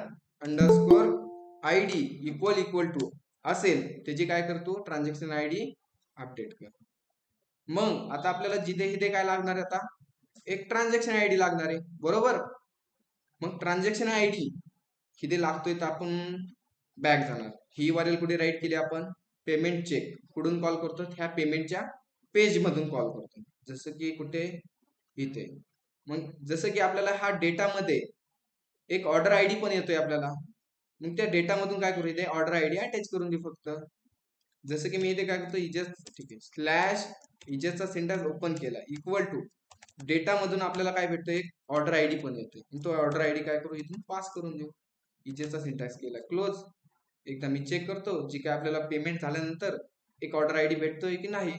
underscore I D equal to असेल त्याची काय करतो ट्रान्झॅक्शन आय डी अपडेट कर. मग आता आपल्याला जिथे जिथे काय लागणार आहे आता एक ट्रान्झॅक्शन आय डी लागणार आहे बरोबर. मग ट्रान्झॅक्शन आय डी किती लागतोय तर आपण बॅक जाणार. ही URL कुठे राईट केली आपण पेमेंट चेक कुठून कॉल करतो ह्या पेमेंटच्या पेज मधून कॉल करतो जसं की कुठे इथे. मग जसं की आपल्याला हा डेटामध्ये एक ऑर्डर आय डी पण येतोय आपल्याला. मग त्या डेटामधून काय करू इथे ऑर्डर आय डी अटॅच करून देऊ फक्त. जसं की मी इथे काय करतो इजेस ठीक आहे स्लॅश इजेसचा सिंटॅक्स ओपन केला इक्वल टू डेटा मधून आपल्याला काय भेटतं एक ऑर्डर आय डी पण येतोय. तो ऑर्डर आय डी काय करू इथून पास करून देऊ. इजेसचा सिंटॅक्स केला क्लोज. एकदा मी चेक करतो जी काय आपल्याला पेमेंट झाल्यानंतर एक ऑर्डर आय डी भेटतोय की नाही.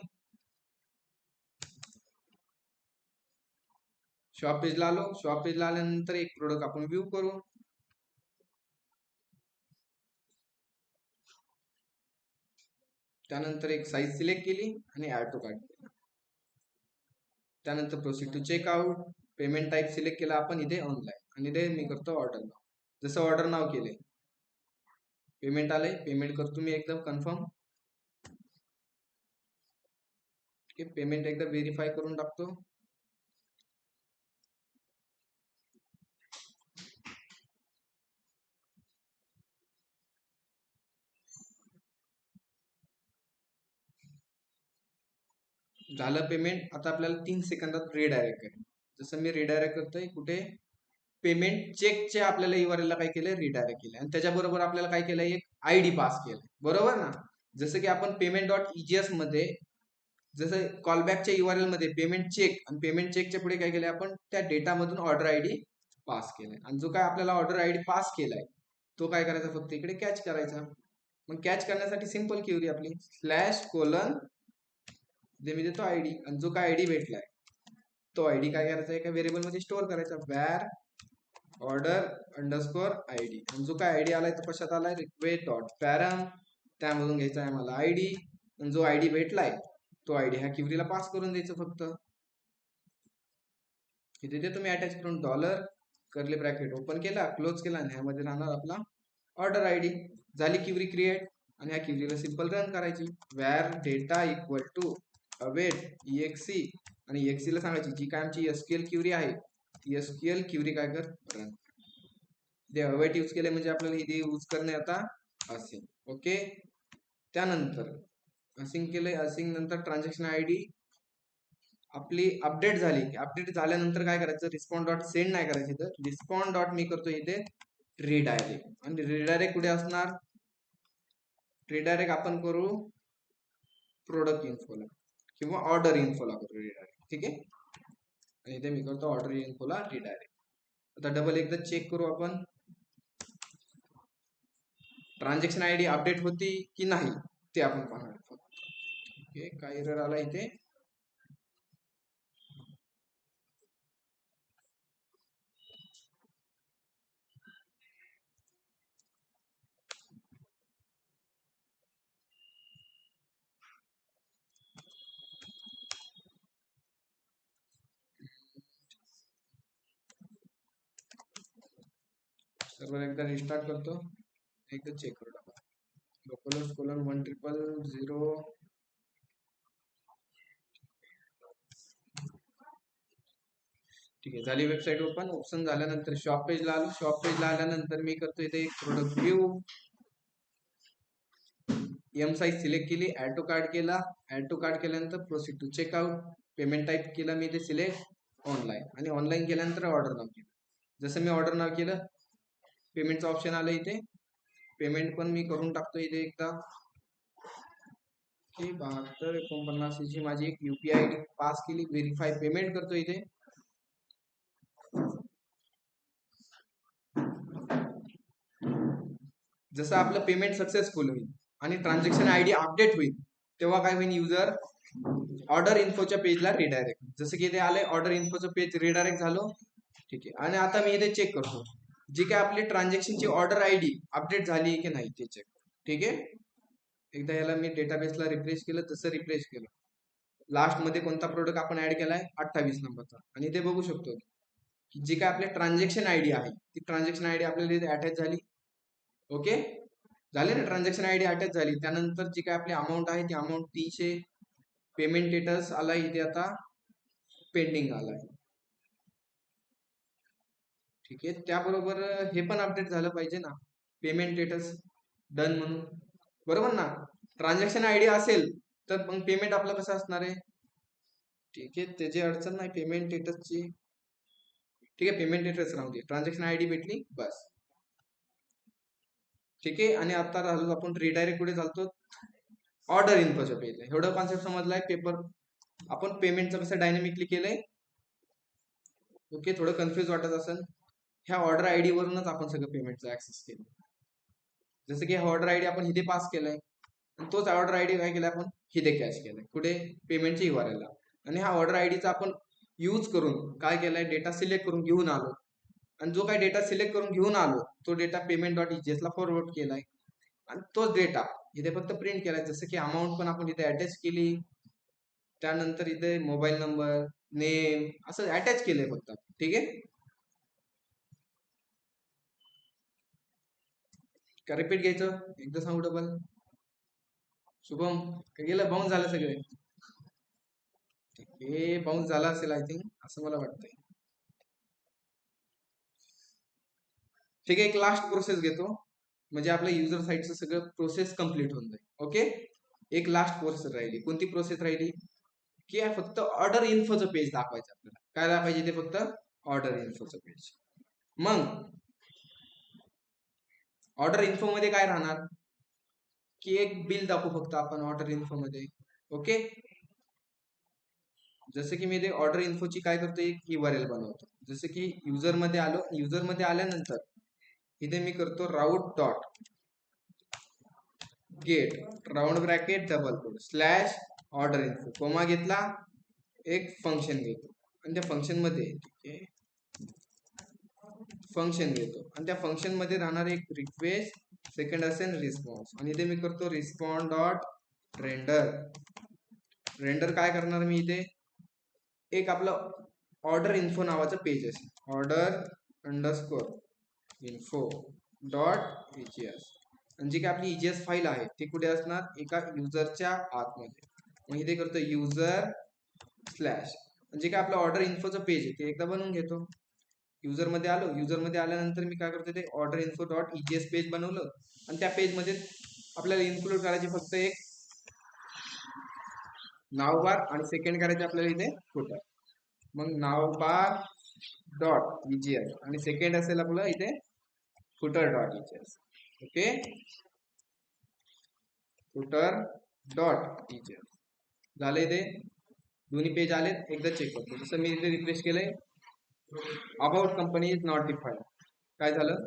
शॉप पेजला आलो. शॉप पेजला आल्यानंतर एक प्रोडक्ट आपण व्ह्यू करू. त्यानंतर एक साईज सिलेक्ट केली आणि ऍड टू कार्ट केला. त्यानंतर proceed to checkout. Payment type select केला आपण इथे ऑनलाईन आणि इथे मी करतो ऑर्डर नाव. जसं ऑर्डर नाव केले पेमेंट आले. पेमेंट करतो मी एकदम कन्फर्म. पेमेंट एकदा व्हेरीफाय करून टाकतो. झालं पेमेंट. आता आपल्याला 3 सेकंदात रिडायरेक्ट करेल. जसं मी रिडायरेक्ट करतोय कुठे पेमेंट चेकचे आपल्याला URL ला काय केलंय रिडायरेक्ट केलंय आणि त्याच्याबरोबर आपल्याला काय केलंय एक आयडी पास केलंय बरोबर ना. जसं की आपण पेमेंट डॉट EGS मध्ये जसं कॉलबॅकच्या URL मध्ये पेमेंट चेक आणि पेमेंट चेकच्या पुढे काय केलंय आपण त्या डेटामधून ऑर्डर आयडी पास केलाय आणि जो काय आपल्याला ऑर्डर आयडी पास केलाय तो काय करायचा फक्त इकडे कॅच करायचा. मग कॅच करण्यासाठी सिंपल क्युरी आपली स्लॅश कोलन जे मी देतो आयडी आणि जो काय आयडी भेटलाय तो आयडी काय करायचा एका व्हेरिएबल मध्ये स्टोअर करायचा वॅर ऑर्डर अंडरस्कोर आयडी आणि जो काय आयडी आलाय तो कशात आलाय रिक्वेस्ट डॉट पॅरम त्यामधून घ्यायचा आहे मला आयडी आणि जो आयडी भेटलाय तो आयडी ह्या क्युरीला पास करून द्यायचं फक्त. तिथे तुम्ही अटॅच करून डॉलर कर्ली ब्रॅकेट ओपन केला क्लोज केला आणि ह्यामध्ये राहणार आपला ऑर्डर आयडी. झाली क्युरी क्रिएट आणि ह्या क्युरीला सिंपल रन करायची var data equal to await EXE आणि EXE ला सांगायची जी काय आमची SQL क्युरी आहे ती SQL क्युरी काय कर रन. ते अवेट यूज केले म्हणजे आपल्याला इथे यूज करणे आता असिंग. ओके. त्यानंतर असिंग केले. असिंग नंतर ट्रान्झॅक्शन आयडी आपली अपडेट झाली. अपडेट झाल्यानंतर काय करायचं रिस्पॉन्ड डॉट सेंड नाही करायचं तर रिस्पॉन्ड डॉट मी करतो इथे रिडायरेक्ट आणि रिडायरेक्ट कुठे असणार रिडायरेक्ट आपण करू प्रोडक्ट इन्फोला किंवा ऑर्डर इन्फोला करू रिडायरेक्ट. ठीक आहे आणि इथे मी करतो ऑर्डर इन्फोला रिडायरेक्ट. आता डबल एकदा चेक करू आपण ट्रान्झॅक्शन आयडी अपडेट होती की नाही ते आपण पाहणार. ओके काय एरर आला इथे सर्वर एकदा रिस्टार्ट करतो एकदा चेक करू टाका लोकल कोलन 10000. ठीक आहे झाली वेबसाईट ओपन. ओपन झाल्यानंतर शॉप पेजला आलो. शॉप पेजला आल्यानंतर मी करतो इथे एक product view M size select केली ऍड टू कार्ट केला. ऍड टू कार्ट केल्यानंतर proceed to checkout. Payment type केला मी इथे सिलेक्ट ऑनलाईन आणि ऑनलाईन केल्यानंतर ऑर्डर नाव केलं. जसं मी ऑर्डर नाव केलं पेमेंटचं ऑप्शन आलं इथे. पेमेंट पण मी करून टाकतो इथे एकदा की 7249 ची माझी एक UPI आयडी पास केली. व्हेरीफाय पेमेंट करतो इथे. जसं आपलं पेमेंट सक्सेसफुल होईल आणि ट्रान्झॅक्शन आयडी अपडेट होईल तेव्हा काय होईल युजर ऑर्डर इन्फोच्या पेजला रिडायरेक्ट. जसं की इथे आले ऑर्डर इन्फोचं पेज रिडायरेक्ट झालो. ठीक आहे आणि आता मी इथे चेक करतो जी काय आपली ट्रान्झॅक्शनची ऑर्डर आयडी अपडेट झाली की नाही ते चेक. ठीक आहे एकदा याला मी डेटाबेसला रिफ्रेश केलं. तसं रिफ्रेश केलं लास्ट मध्ये कोणता प्रोडक्ट आपण ऍड केलाय 28 नंबरचा आणि इथे बघू शकतो जी काय आपली ट्रान्झॅक्शन आयडी आहे ती ट्रान्झॅक्शन आयडी आपल्याला इथे अटॅच झाली. ओके, झाले ना, ट्रान्झॅक्शन आयडी अटॅच झाली. त्यानंतर जी काय आपली अमाऊंट आहे ती अमाऊंट 300, पेमेंट स्टेटस आला इथे आता पेंडिंग आलाय. ठीक आहे, त्याबरोबर हे पण अपडेट झालं पाहिजे ना, पेमेंट स्टेटस डन म्हणून, बरोबर ना. ट्रान्झॅक्शन आयडी असेल तर मग पेमेंट आपलं कसं असणार आहे. ठीक आहे, त्याची अडचण नाही पेमेंट स्टेटसची. ठीक आहे, पेमेंट स्टेटस राहू दे, ट्रान्झॅक्शन आयडी भेटली बस. ठीक आहे, आणि आता झालो आपण रिडायरेक्ट कुठे चालतो, ऑर्डर इन्फोच्या पेजला. एवढं कॉन्सेप्ट समजलाय. पेपर आपण पेमेंटचं कसं डायनेमिकली केलंय. ओके, थोडं कन्फ्युज वाटत असेल. ह्या ऑर्डर आयडी वरूनच आपण सगळं पेमेंटचा ऍक्सेस केलं. जसं की हा ऑर्डर आयडी आपण इथे पास केलाय, आणि तोच ऑर्डर आयडी काय केलाय आपण इथे कॅश केलाय कुठे, पेमेंटच्या URL ला. आणि हा ऑर्डर आयडीचा आपण यूज करून काय केलाय, डेटा सिलेक्ट करून घेऊन आलो. आणि जो काही डेटा सिलेक्ट करून घेऊन आलो तो डेटा पेमेंट.ets ला फॉरवर्ड केलाय. आणि तोच डेटा इथे फक्त प्रिंट केलाय. जसं की अमाऊंट पण आपण इथे अटॅच केली, त्यानंतर इथे मोबाईल नंबर, नेम असं अटॅच केलंय फक्त. ठीक आहे, का रिपीट घ्यायचं, एकदा सांगू डबल. शुभम काय गेलं, बाउन्स झालं सगळे. हे बाउन्स झाला असेल आय थिंक, असं मला वाटतंय. ठीक आहे, एक लास्ट प्रोसेस घेतो म्हणजे आपल्या युजर साईटचं सगळं प्रोसेस कम्प्लीट होऊन जाईल. ओके, एक लास्ट प्रोसेस राहिली. कोणती प्रोसेस राहिली, की फक्त ऑर्डर इन्फोचं पेज दाखवायचं आपल्याला. काय दाखवायचे ते, फक्त ऑर्डर इन्फोचं पेज. मग ऑर्डर इन्फो मध्ये काय राहणार, की एक बिल दाखवू फक्त आपण ऑर्डर इन्फो मध्ये. ओके, जसं की मी ते ऑर्डर इन्फोची काय करतो, एक URL बनवतो. जसं की युजर मध्ये आलो, युजर मध्ये आल्यानंतर इथे मी करतो route dot get round bracket double quote slash order info, comma घेतला, एक फंक्शन घेतो, आणि त्या फंक्शन मध्ये फंक्शन घेतो, आणि त्या फंक्शन मध्ये राहणार एक रिक्वेस्ट, सेकंड असेल रिस्पॉन्स, आणि इथे मी करतो रिस्पॉन्ड डॉट रेंडर. रेंडर काय करणार मी इथे, एक आपलं ऑर्डर इन्फो नावाचं पेज असेल, order underscore info dot EGS. आणि जी काय आपली EGS फाईल आहे ती कुठे असणार, एका युजरच्या आतमध्ये. मग इथे करतो युजर स्लॅश, म्हणजे काय आपलं ऑर्डर इन्फोचं पेज आहे ते एकदा बनवून घेतो. युजर मध्ये आलो, युजर मध्ये आल्यानंतर मी काय करतो, ते order info dot EGS page बनवलं, आणि त्या पेज मध्ये आपल्याला इन्क्लूड करायची फक्त एक नाव बार, आणि सेकंड करायचे आपल्याला इथे फुटर. मग नाव बार डॉट EGS, आणि सेकंड असेल आपलं इथे footer dot EGS. Okay, footer dot EGS झाले. इथे दोन्ही पेज आले, एकदा चेक करतो. जसं मी इथे रिफ्रेश केलंय, about company is not defined, काय झालं,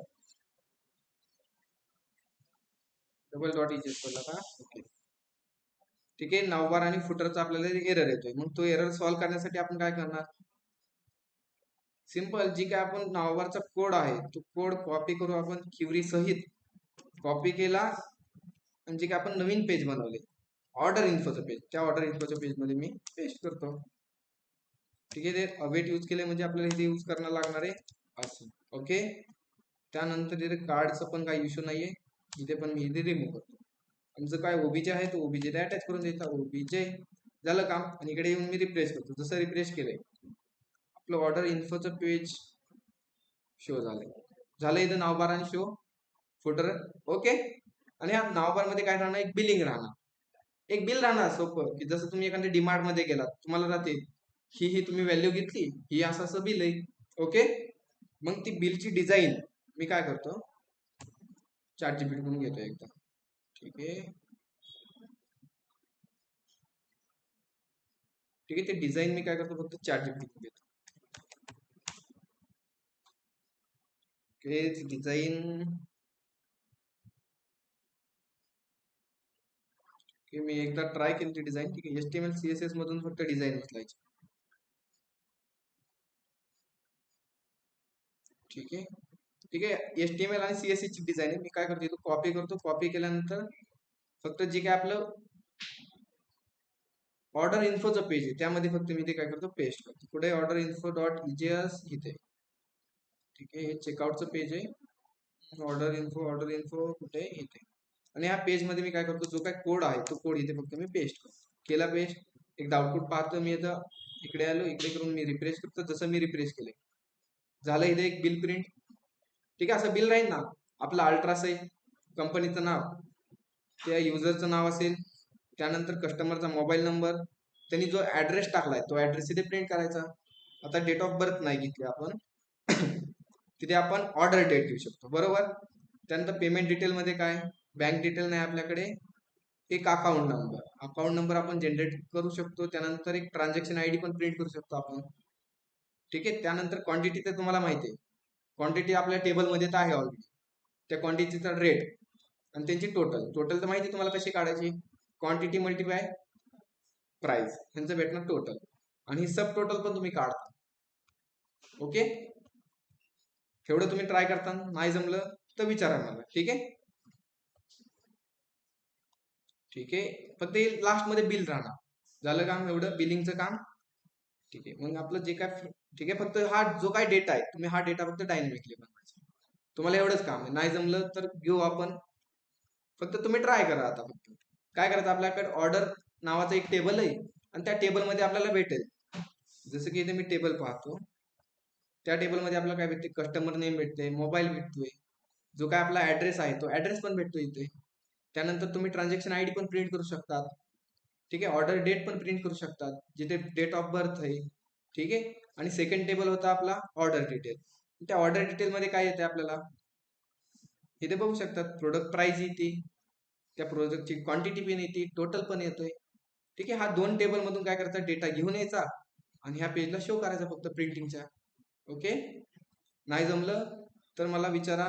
डबल डॉट EGS बोलला का. ओके, ठीक आहे, नावबार आणि फुटरचा आपल्याला एरर येतोय. मग तो एरर सॉल्व्ह करण्यासाठी आपण काय करणार, सिंपल, जी काय आपण नावबारचा कोड आहे तो कोड कॉपी करू आपण क्युरी सहित. कॉपी केला, आणि जे काय आपण नवीन पेज बनवले ऑर्डर इन्फोचं पेज, त्या ऑर्डर इन्फोच्या पेज मध्ये मी पेस्ट करतो. ठीक आहे, ते अवेट यूज केले म्हणजे आपल्याला इथे यूज करायला लागणार आहे असं. ओके, त्यानंतर इथे कार्डचं पण काही इश्यू नाहीये, इथे पण मी इथे रिमूव्ह करतो. आमचं काय OBJ आहे तो OBJ अटॅच करून द्यायचा, OBJ झालं काम. आणि इकडे येऊन मी रिफ्रेश करतो. जसं रिफ्रेश केलंय आपलं ऑर्डर इन्फोचं पेज शो झालं इथं नावबार आणि शो फुटर. ओके, आणि ह्या नावबार मध्ये काय राहणार, एक बिलिंग राहणार, एक बिल राहणार सोपं, की जसं तुम्ही एखाद्या डीमार्ट मध्ये गेलात, तुम्हाला राहते ही तुम्ही व्हॅल्यू घेतली, ही असं असं बिल आहे. ओके, मग ती बिलची डिझाईन मी काय करतो, ChatGPT कडून घेतो एकदा. ठीक आहे, ठीक आहे, ते डिझाईन मी काय करतो, फक्त ChatGPT कडून घेतो. ओके, डिझाईन की मी एकदा ट्राय केली ती डिझाईन. ठीक आहे, HTML CSS मधून फक्त डिझाईन उचलायची. ठीक आहे, ठीक आहे, HTML आणि CSS ची डिझाईन आहे. मी काय करतो, कॉपी करतो, कॉपी केल्यानंतर फक्त जे काय आपलं ऑर्डर इन्फोचं पेज आहे त्यामध्ये फक्त मी ते काय करतो, पेस्ट करतो. पुढे ऑर्डर इन्फो डॉट EGS इथे ठीक आहे, हे चेकआउटचं पेज आहे. ऑर्डर इन्फो कुठे इथे. आणि ह्या पेज मध्ये मी काय करतो, जो काय कोड आहे तो कोड इथे फक्त मी पेस्ट करतो. केला पेस्ट. एकदा आउटपुट पाहतो मी. आता इकडे आलो, इकडे करून मी रिफ्रेश करतो. जसं मी रिफ्रेश केले झालं इथे एक बिल प्रिंट. ठीक आहे, असं बिल राहील ना. आपलं अल्ट्रास आहे, कंपनीचं नाव, त्या युजरचं नाव असेल, त्यानंतर कस्टमरचा मोबाईल नंबर, त्यांनी जो ऍड्रेस टाकलाय तो ऍड्रेस इथे प्रिंट करायचा. आता डेट ऑफ बर्थ नाही घेतली आपण, तिथे आपण ऑर्डर डेट घेऊ शकतो, बरोबर. त्यानंतर पेमेंट डिटेल मध्ये काय, बँक डिटेल नाही आपल्याकडे, एक अकाउंट नंबर आपण जनरेट करू शकतो. त्यानंतर एक ट्रान्झॅक्शन आयडी पण प्रिंट करू शकतो आपण. ठीक आहे, त्यानंतर क्वांटिटी तर तुम्हाला माहिती आहे, क्वांटिटी आपल्या टेबलमध्ये तर आहे ऑलरेडी. त्या क्वांटिटीचा रेट आणि त्यांची टोटल तर माहिती तुम्हाला कशी काढायची. क्वांटिटी मल्टिप्लाय प्राइस, ह्यांचं भेटणार टोटल. आणि सब टोटल पण तुम्ही काढता. ओके, एवढं तुम्ही ट्राय करता. नाही जमलं तर विचारा मला. ठीक आहे, ठीक आहे. फक्त लास्ट मध्ये बिल राहणार. झालं काम, एवढं बिलिंगचं काम. ठीक आहे, मग आपलं जे काय, ठीक आहे, फक्त हा जो काय डेटा आहे तुम्ही हा डेटा फक्त डायनॅमिकली बनवायचा. तुम्हाला एवढंच काम आहे. नाही जमलं तर घेऊ आपण, फक्त तुम्ही ट्राय करा. आता फक्त काय करायचं, आपल्याकडे ऑर्डर नावाचं एक टेबल आहे आणि त्या टेबलमध्ये आपल्याला भेटेल, जसं की इथे मी टेबल पाहतो, त्या टेबलमध्ये आपल्याला काय भेटते, कस्टमर नेम भेटते, मोबाईल भेटतोय, जो काय आपला ऍड्रेस आहे तो ऍड्रेस पण भेटतो इथे. त्यानंतर तुम्ही ट्रान्झॅक्शन आयडी पण प्रिंट करू शकतात. ठीक आहे, ऑर्डर डेट पण प्रिंट करू शकतात, जिथे डेट ऑफ बर्थ आहे. ठीक आहे, आणि सेकंड टेबल होता आपला ऑर्डर डिटेल. त्या ऑर्डर डिटेल मध्ये काय येते आपल्याला, इथे बघू शकतात, प्रोडक्ट प्राइस येते, त्या प्रोडक्टची क्वांटिटी पण येते, टोटल पण येतोय. ठीक आहे, हा दोन टेबल मधून काय करायचा, डेटा घेऊन यायचा आणि ह्या पेजला शो करायचा फक्त प्रिंटिंगच्या. ओके, नाही जमलं तर मला विचारा,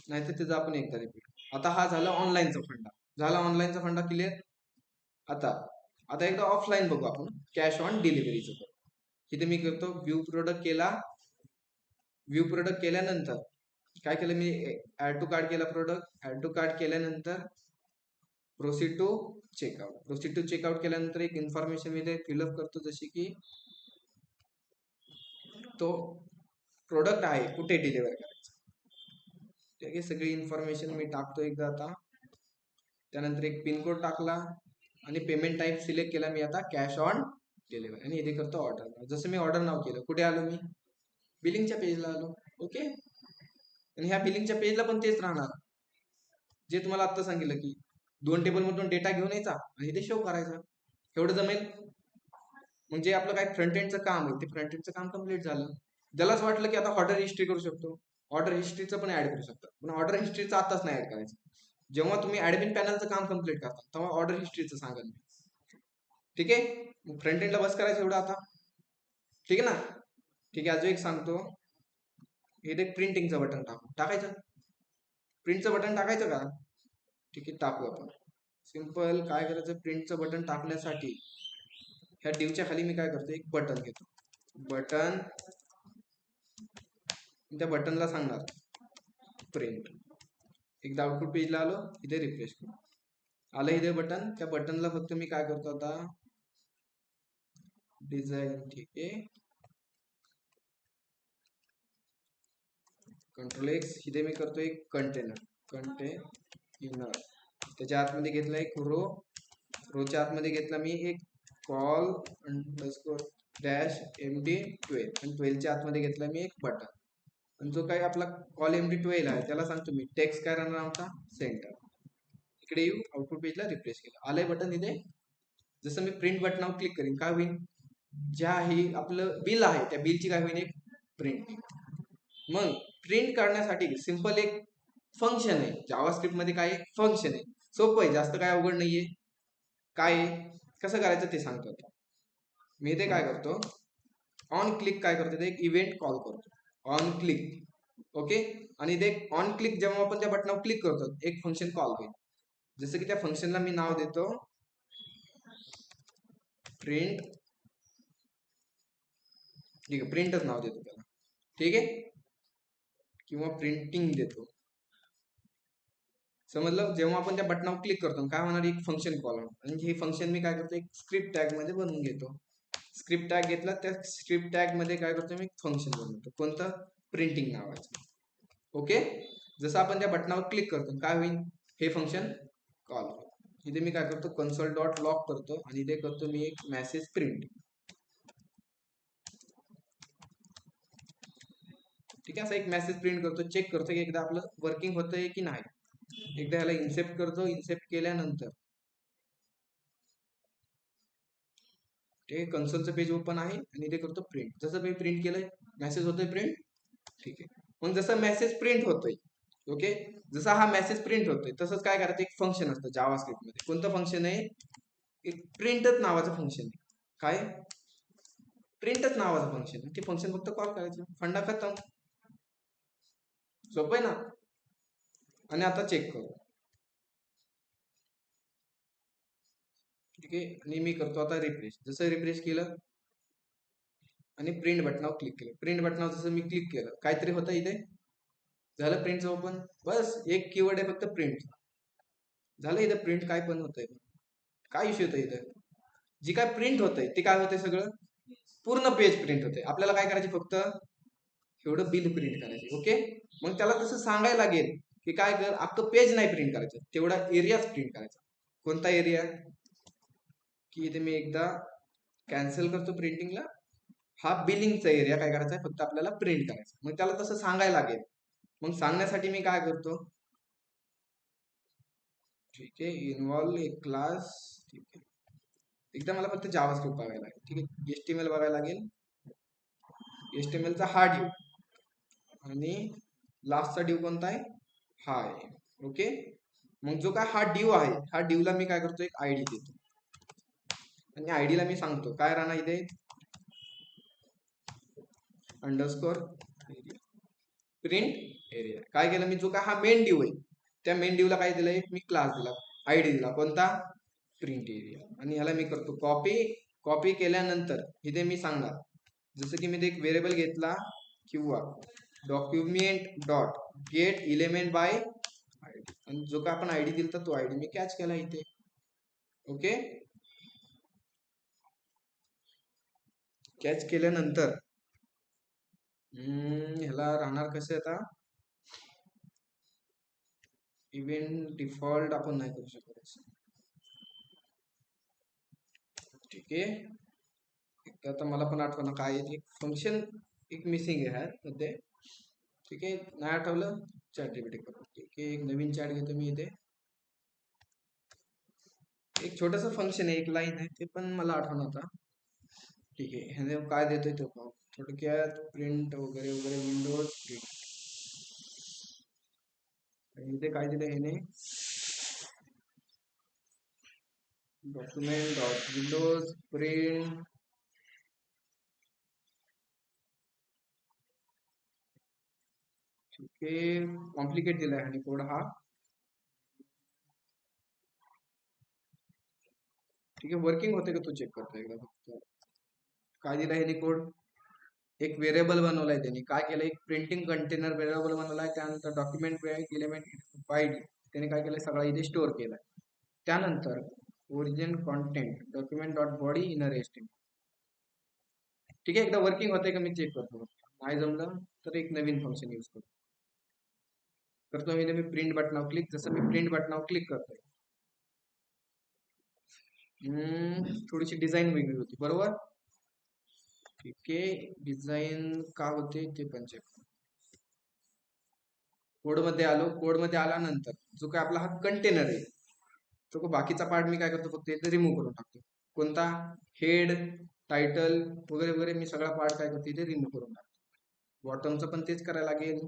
नाहीतर त्याचा आपण एकदा रिपीट. आता हा झाला ऑनलाईनचा फंडा, झाला ऑनलाईनचा फंडा क्लिअर. आता आता एकदा ऑफलाईन बघू आपण, कॅश ऑन डिलिव्हरीचं. इथे मी करतो व्ह्यू प्रोडक्ट केला. व्ह्यू प्रोडक्ट केल्यानंतर काय केलं मी, ऍड टू कार्ड केला प्रोडक्ट. ऍड टू कार्ड केल्यानंतर proceed to checkout. Proceed to checkout केल्यानंतर एक इन्फॉर्मेशन मी इथे फिलअप करतो, जशी की तो प्रोडक्ट आहे कुठे डिलिव्हर करायचा. ठीक आहे, सगळी इन्फॉर्मेशन मी टाकतो एकदा आता. त्यानंतर एक पिनकोड टाकला आणि पेमेंट टाईप सिलेक्ट केला मी आता कॅश ऑन डिलिव्हरी, आणि इथे करतो ऑर्डर नाव. जसं मी ऑर्डर नाव केलं, कुठे आलो मी, बिलिंगच्या पेजला आलो. ओके, आणि ह्या बिलिंगच्या पेजला पण तेच राहणार जे तुम्हाला आता सांगितलं, की दोन टेबल मधून डेटा घेऊन यायचा आणि इथे शो करायचा. एवढं जमेल. म्हणजे आपलं काय फ्रंट एंडचं काम आहे ते फ्रंट एंडचं काम कम्प्लीट झालं. ज्यालाच वाटलं की आता ऑर्डर हिस्ट्री करू शकतो, ऑर्डर हिस्ट्रीचं पण ऍड करू शकतो, पण ऑर्डर हिस्ट्रीचं आताच नाही ऍड करायचं. जेव्हा तुम्ही ऍडमिन पॅनलचं काम कम्प्लीट करता तेव्हा ऑर्डर हिस्ट्रीचं सांगाल मी. ठीक आहे, फ्रंट एंडला बस करायचं एवढं आता. ठीक आहे ना. ठीक आहे, अजून एक सांगतो, इथे प्रिंटिंगचं बटन टाकायचं. प्रिंटचं बटन टाकायचं का. ठीक आहे, टाकू आपण. सिंपल काय करायचं, प्रिंटचं बटन टाकण्यासाठी ह्या डिवच्या खाली मी काय करतो, एक बटन घेतो. बटन, त्या बटनला सांगणार प्रिंट. एकदा आउटपुट पेजला आलो, इथे रिफ्रेश करू, आलं इथे बटन. त्या बटनला फक्त मी काय करतो आता, डिझाईन. ठीक आहे, कंट्रोल एक्स. इथे मी करतो एक कंटेनर. त्याच्या आतमध्ये घेतला एक रोच्या आतमध्ये घेतला मी एक कॉल अंडरस्कोर डॅश MD12, आणि 12च्या आतमध्ये घेतला मी एक बटन. आणि जो काही आपला कॉल MD12 आहे त्याला सांगतो मी टेक्स्ट काय राहणार आमचा, सेंटर. इकडे येऊ, आउटपुट पेजला रिफ्रेश केलं, आलंय बटन इथे. जसं मी प्रिंट बटनावर क्लिक करीन काय होईल, ज्या ही आपलं बिल आहे त्या बिलची काय होईल, एक प्रिंटिंग. मग प्रिंट करण्यासाठी सिंपल एक फंक्शन आहे जावास्क्रिप्ट मध्ये, काय फंक्शन आहे, सोपं आहे, जास्त काय अवघड नाहीये. काय कसं करायचं ते सांगतो आता मी. ते काय करतो, ऑन क्लिक काय करतो, ते एक इव्हेंट कॉल करतो, ऑन क्लिक. ओके, आणि ते ऑन क्लिक जेव्हा आपण त्या बटनावर क्लिक करतो एक फंक्शन कॉल होईल. जसं की त्या फंक्शनला मी नाव देतो प्रिंट. ठीक आहे, प्रिंटच नाव देतो त्याला. ठीक आहे, किंवा प्रिंटिंग देतो. समजलं. जेव्हा आपण त्या बटनावर क्लिक करतो काय होणार, एक फंक्शन कॉल होणार, आणि हे फंक्शन मी काय करतो, एक स्क्रिप्ट टॅग मध्ये बनवून घेतो. स्क्रिप्ट टॅग घेतला, त्या स्क्रिप्ट टॅग मध्ये काय करतो मी, फंक्शन बनवतो. कोणतं, प्रिंटिंग नावाचं. ओके, जसं आपण त्या बटनावर क्लिक करतो काय होईल, हे फंक्शन कॉल. इथे मी काय करतो, कन्सोल डॉट लॉग करतो आणि इथे करतो मी एक मेसेज प्रिंट. ठीक आहे, असा एक मेसेज प्रिंट करतो, चेक करतो की एकदा आपलं वर्किंग होतंय की नाही. एकदा ह्याला इन्सेप्ट करतो, इन्सेप्ट केल्यानंतर ते कन्सोलचं पेज ओपन आहे आणि ते करतो प्रिंट. जसं मी प्रिंट केलंय, मेसेज होतोय प्रिंट. ठीक आहे, मग जसं मेसेज प्रिंट होतोय, ओके, जसा हा मेसेज प्रिंट होतोय तसंच काय करायचं, एक फंक्शन असतं जावास्क्रिप्ट मध्ये. कोणतं फंक्शन आहे, एक प्रिंटच नावाचं फंक्शन आहे. काय, प्रिंटच नावाचं फंक्शन आहे. ते फंक्शन फक्त कॉल करायचं, फंडा खतम. सोपं आहे ना. आणि आता चेक करू. ठीक आहे, आणि मी करतो आता रिफ्रेश. जसं रिफ्रेश केलं आणि प्रिंट बटनावर क्लिक केलं, प्रिंट बटनावर जसं मी क्लिक केलं काहीतरी होतं इथे, झालं प्रिंटचं ओपन. बस एक कीवर्ड आहे फक्त प्रिंट. झालं इथं प्रिंट काय पण होतंय. काय इश्यू होतं इथं, जी काय प्रिंट होतंय ते काय होतंय, सगळं पूर्ण पेज प्रिंट होते. आपल्याला काय करायचे, फक्त एवढं बिल प्रिंट करायचे. ओके, मग त्याला तसं सांगायला लागेल की काय कर, आपलं पेज नाही प्रिंट करायचं, तेवढा एरियाच प्रिंट करायचा. कोणता एरिया, की इथे मी एकदा कॅन्सल करतो प्रिंटिंगला. हा बिलिंगचा एरिया काय करायचा आहे, फक्त आपल्याला प्रिंट करायचा. मग त्याला तसं सांगायला लागेल. मग सांगण्यासाठी मी काय करतो, ठीक आहे, इन्व्हॉल्व एक क्लास. ठीक आहे, एकदा मला फक्त जावास्क्रिप्ट बघायला लागेल. ठीक आहे, HTML बघायला लागेल. HTML चा हा ड्यू आणि लास्टचा ड्यू कोणता आहे, हा आहे. ओके, मग जो काय हा ड्यू आहे, हा ड्यूला मी काय करतो, एक आयडी देतो आणि आयडी ला मी सांगतो काय राहणार इथे, अंडरस्कोर प्रिंट एरिया. काय केलं मी, जो काय हा मेन ड्यू आहे त्या मेन ड्यूला काय दिलंय, मी क्लास दिला, आयडी दिला कोणता, प्रिंट एरिया. आणि ह्याला मी करतो कॉपी. कॉपी केल्यानंतर इथे मी सांगणार, जसं की मी एक व्हेरिएबल घेतला किंवा document dot gate element by ID, आणि जो काय आपण आयडी दिलता तो आयडी मी कॅच केला इथे. ओके, कॅच केल्यानंतर ह्याला राहणार कसे, आता इव्हेंट डिफॉल्ट आपण नाही करू शकत. ठीक आहे, आता मला पण आठवण काय एक फंक्शन एक मिसिंग आहे मध्ये. ठीक आहे, नाही आठवलं, चॅट जीपीटी करू. ठीक आहे, एक नवीन चॅट घेतो मी इथे. एक छोटस फंक्शन आहे, एक लाईन आहे, ते पण मला आठवण आता. ठीक आहे, ह्याने काय देतोय तो पाहू. थोडक्यात प्रिंट वगैरे वगैरे, विंडोज प्रिंट. आणि इथे काय दिलं ह्याने, डॉक्युमेंट डॉट विंडोज प्रिंट. ठीक आहे, कॉम्प्लिकेट दिलाय आणि कोड हा. ठीक आहे, वर्किंग होते का तू चेक करतो एकदा फक्त. काय दिलाय ह्याने कोड, एक व्हेरिएबल बनवलाय त्यांनी. काय केलं, एक प्रिंटिंग कंटेनर व्हेरिएबल बनवलाय. त्यानंतर डॉक्युमेंट एलिमेंट बाय त्याने काय केलंय, सगळा इथे स्टोअर केलाय. त्यानंतर origin content document dot body inner esteem. ठीक आहे, एकदा वर्किंग होतंय का मी चेक करतो. नाही जमलं तर एक नवीन फंक्शन यूज करतो मी प्रिंट बटनावर क्लिक. जसं मी प्रिंट बटनावर क्लिक करतोय, थोडीशी डिझाईन वेगळी होती, बरोबर. ठीक आहे, डिझाईन का होते ते पण चेक. कोड मध्ये आलो, कोड मध्ये आल्यानंतर जो काय आपला हा कंटेनर आहे, तो बाकीचा पार्ट मी काय करतो, फक्त इथे रिमूव्ह करून टाकतो. कोणता, हेड, टायटल वगैरे वगैरे, मी सगळा पार्ट काय करतो इथे रिमूव्ह करून टाकतो. बॉटमचं पण तेच करायला लागेल.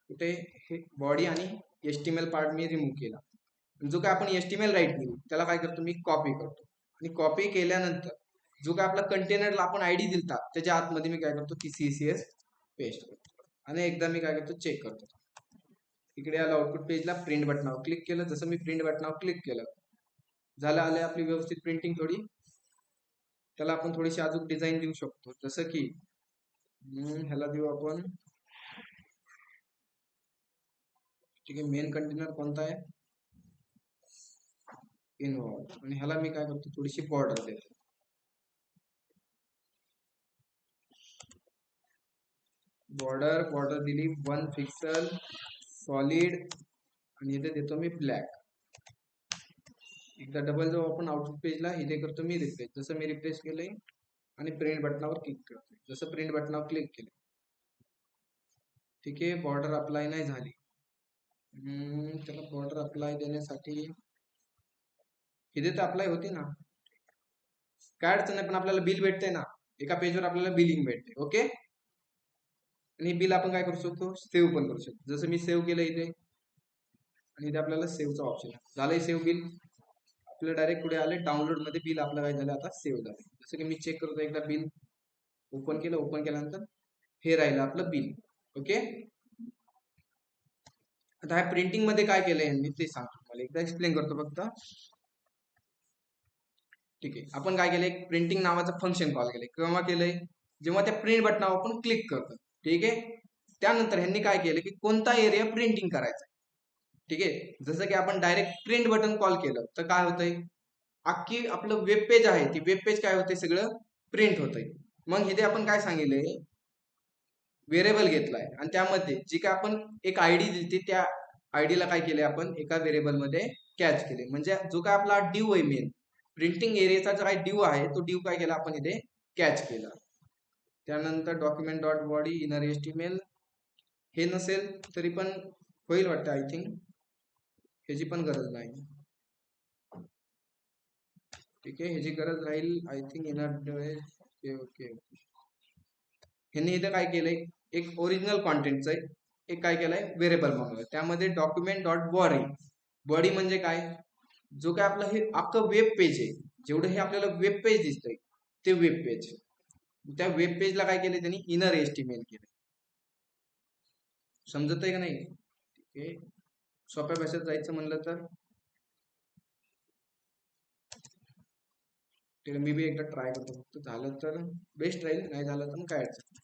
कुठे, हे बॉडी आणि HTML पार्ट मी रिमूव्ह केला. जो काय आपण HTML राईट केली त्याला काय करतो, मी कॉपी करतो. आणि कॉपी केल्यानंतर जो काय आपला कंटेनरला आपण आयडी दिलता त्याच्या आतमध्ये मी काय करतो, ती CSS पेस्ट करतो. आणि एकदा मी काय करतो, चेक करतो. इकडे आलं आउटपुट पेजला, प्रिंट बटनावर क्लिक केलं. जसं मी प्रिंट बटनावर क्लिक केलं, झालं, आले आपली व्यवस्थित प्रिंटिंग. थोडी त्याला आपण थोडीशी अजून डिझाईन देऊ शकतो. जसं की ह्याला देऊ आपण, ठीक आहे, मेन कंटेनर कोणता आहे, इन्व्हॉल्व. आणि ह्याला मी काय करतो, थोडीशी बॉर्डर देतो. बॉर्डर दिली 1 पिक्सल सॉलिड आणि इथे देतो मी ब्लॅक. एकदा डबल जाऊ आपण आउटपुट पेजला, इथे करतो मी रिफ्रेश. जसं मी रिफ्रेश केलंय आणि प्रिंट बटनावर क्लिक करतो. जसं प्रिंट बटनावर क्लिक केलं, ठीक आहे, बॉर्डर अप्लाय नाही झाली. त्याला बॉर्डर अप्लाय देण्यासाठी इथे तर अप्लाय होते ना, काय अडचण नाही, पण आपल्याला बिल भेटते ना, एका पेजवर आपल्याला बिलिंग भेटते. ओके, आणि बिल आपण काय करू शकतो, सेव्ह पण करू शकतो. जसं मी सेव्ह केलं इथे आणि इथे आपल्याला सेव्हचा ऑप्शन आहे. झालंय सेव्ह बिल. आपल्याला डायरेक्ट पुढे आले डाउनलोड मध्ये बिल आपलं काय झालं आता सेव्ह झालं. जसं की मी चेक करतो एकदा बिल ओपन केलं. ओपन केल्यानंतर हे राहिलं आपलं बिल. ओके, आता ह्या प्रिंटिंग मध्ये काय केलंय यांनी ते सांगतो मला, एकदा एक्सप्लेन करतो फक्त. ठीक आहे, आपण काय केलंय, प्रिंटिंग नावाचं फंक्शन कॉल केलंय. केव्हा केलंय, जेव्हा त्या प्रिंट बटनावर आपण क्लिक करतो. ठीक आहे, त्यानंतर ह्यांनी काय केलं की कोणता एरिया प्रिंटिंग करायचा. ठीक आहे, जसं की आपण डायरेक्ट प्रिंट बटन कॉल केलं तर काय होतंय, अख्खी आपलं वेब पेज आहे ती वेब पेज काय होते, सगळं प्रिंट होतंय. मग इथे आपण काय सांगितलंय, व्हेरिएबल घेतलाय आणि त्यामध्ये जी काय आपण एक आयडी दिली, त्या आयडीला काय केले आपण एका व्हेरिएबल मध्ये कॅच केले. म्हणजे जो काय आपला ड्यू आहे, मेन प्रिंटिंग एरियाचा जो काही ड्यू आहे, तो ड्यू काय केला आपण इथे कॅच केला. त्यानंतर डॉक्युमेंट डॉट बॉडी इनर एस्टिमेल, हे नसेल तरी पण होईल वाटतं, आय थिंक ह्याची पण गरज नाही. ठीक आहे, ह्याची गरज राहील I think inner. Okay okay, ह्यांनी इथं काय केलंय, एक ओरिजिनल कॉन्टेंटचं एक काय केलंय व्हेरिएबल बनवलं. त्यामध्ये डॉक्युमेंट डॉट बॉडी, बॉडी म्हणजे काय, जो काय आपलं हे अख्खं वेब पेज आहे, जेवढं हे आपल्याला वेब पेज दिसतंय ते वेब पेज, त्या वेब पेजला काय केलंय त्यांनी इनर एस्टिमेल केलंय. समजत आहे का नाही. ठीक आहे, सोप्या भाषेत जायचं म्हणलं तर मी बी एकदा ट्राय करतो, फक्त झालं तर बेस्ट राहील, नाही झालं तर मग काय अडचण.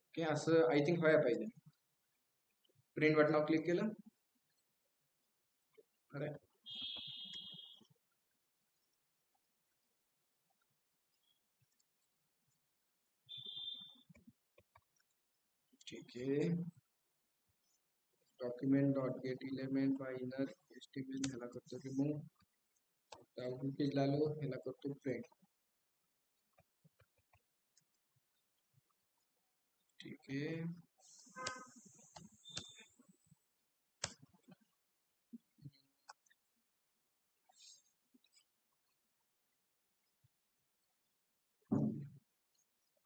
ओके, असं आय थिंक व्हायला पाहिजे. प्रिंट बटनावर क्लिक केलं, अरे ठीक आहे, document dot get element by inner HTML, ह्याला करतो रिमूव्ह. आउटपुट पेजला आलो, ह्याला करतो प्रिंट. ठीक आहे,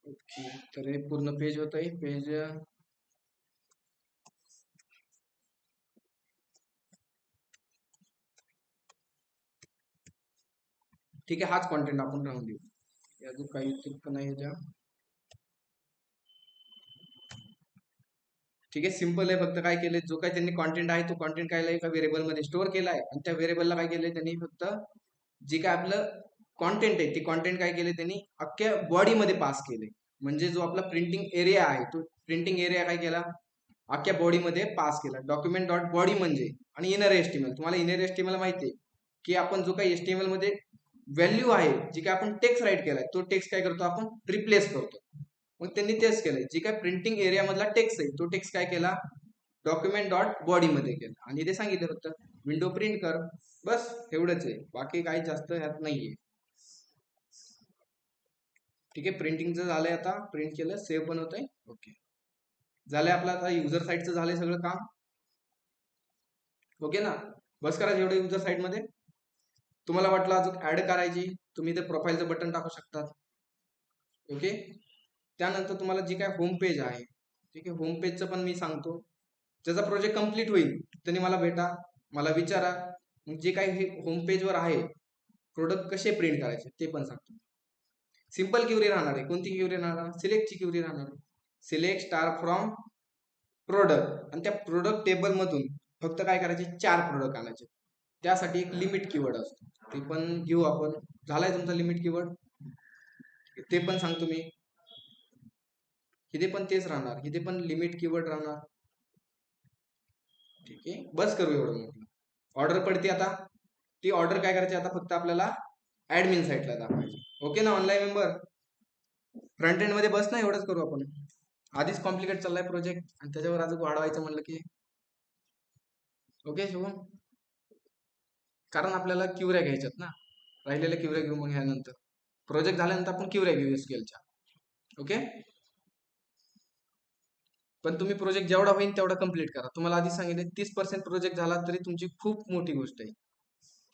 ओके, तर हे पूर्ण पेज होत आहे. पेज ठीक आहे, हाच कॉन्टेंट आपण राहून देऊ, अजून काही तितक नाही ह्याच्या. ठीक आहे, सिंपल आहे. फक्त काय केलंय, जो काही त्यांनी कॉन्टेंट आहे तो कॉन्टेंट काय एका व्हेरिएबल मध्ये स्टोअर केलाय आणि त्या व्हेरिएबलला काय केलंय त्यांनी, फक्त जे काय आपलं कॉन्टेंट आहे ते कॉन्टेंट काय केले त्यांनी अख्ख्या बॉडी मध्ये पास केले. म्हणजे जो आपला प्रिंटिंग एरिया आहे तो प्रिंटिंग एरिया काय केला, अख्ख्या बॉडी मध्ये पास केला. डॉक्युमेंट डॉट बॉडी म्हणजे, आणि इनर एस्टिमेल, तुम्हाला इनर एस्टिमेल माहिती आहे की आपण जो काही एस्टिमेल मध्ये व्हॅल्यू आहे, जी काय आपण टेक्स्ट राईट केलाय, तो टेक्स्ट काय करतो आपण रिप्लेस करतो. मग त्यांनी तेच केलंय, जी काय प्रिंटिंग एरिया मधला टेक्स्ट आहे तो टेक्स्ट काय केला डॉक्युमेंट डॉट बॉडी मध्ये केला आणि ते सांगितलं फक्त विंडो प्रिंट कर, बस एवढंच आहे, बाकी काही जास्त ह्यात नाहीये. ठीक आहे, प्रिंटिंगचं झालंय, आता प्रिंट केलं, सेव्ह पण होत आहे. ओके, झालंय आपलं, आता युजर साईडचं झालंय सगळं काम. ओके ना, बस करा जेवढं युजर साईड मध्ये. तुम्हाला वाटलं अजून ऍड करायची, तुम्ही ते प्रोफाईलचं बटन टाकू शकतात. ओके, त्यानंतर तुम्हाला जी काय होम पेज आहे, ठीक आहे, होम पेजचं पण मी सांगतो. ज्याचा प्रोजेक्ट कम्प्लीट होईल त्यांनी मला भेटा, मला विचारा. मग जे काही हे होम पेजवर आहे प्रोडक्ट कसे प्रिंट करायचे ते पण सांगतो. सिंपल क्युरी राहणार आहे. कोणती क्युरी राहणार, सिलेक्टची क्युरी राहणार आहे. सिलेक्ट स्टार फ्रॉम प्रोडक्ट, आणि त्या प्रोडक्ट टेबल मधून फक्त काय करायचे, 4 प्रोडक्ट आणायचे. त्यासाठी एक लिमिट कीवर्ड असतो, ते पण घेऊ आपण. झालाय तुमचा लिमिट कीवर्ड, ते पण सांगतो मी. इथे पण तेच राहणार, इथे पण लिमिट कीवर्ड राहणार. ठीक आहे, बस करू एवढं म्हटलं. ऑर्डर पडते आता, ती ऑर्डर काय करायची आता, फक्त आपल्याला ऍडमिन साईटला दाखवायची. ओके ना ऑनलाईन मेंबर. फ्रंट एंड मध्ये बस ना, एवढंच करू आपण. आधीच कॉम्प्लिकेट चाललाय प्रोजेक्ट आणि त्याच्यावर अजून वाढवायचं म्हणलं की. ओके शुभम, कारण आपल्याला क्युऱ्या घ्यायच्यात ना, राहिलेल्या क्युऱ्या घेऊ मग ह्यानंतर. प्रोजेक्ट झाल्यानंतर आपण क्युऱ्या घेऊ एसक्यूएलच्या. ओके, पण तुम्ही प्रोजेक्ट जेवढा होईल तेवढा कम्प्लीट करा. तुम्हाला आधी सांगितले 30% प्रोजेक्ट झाला तरी तुमची खूप मोठी गोष्ट आहे.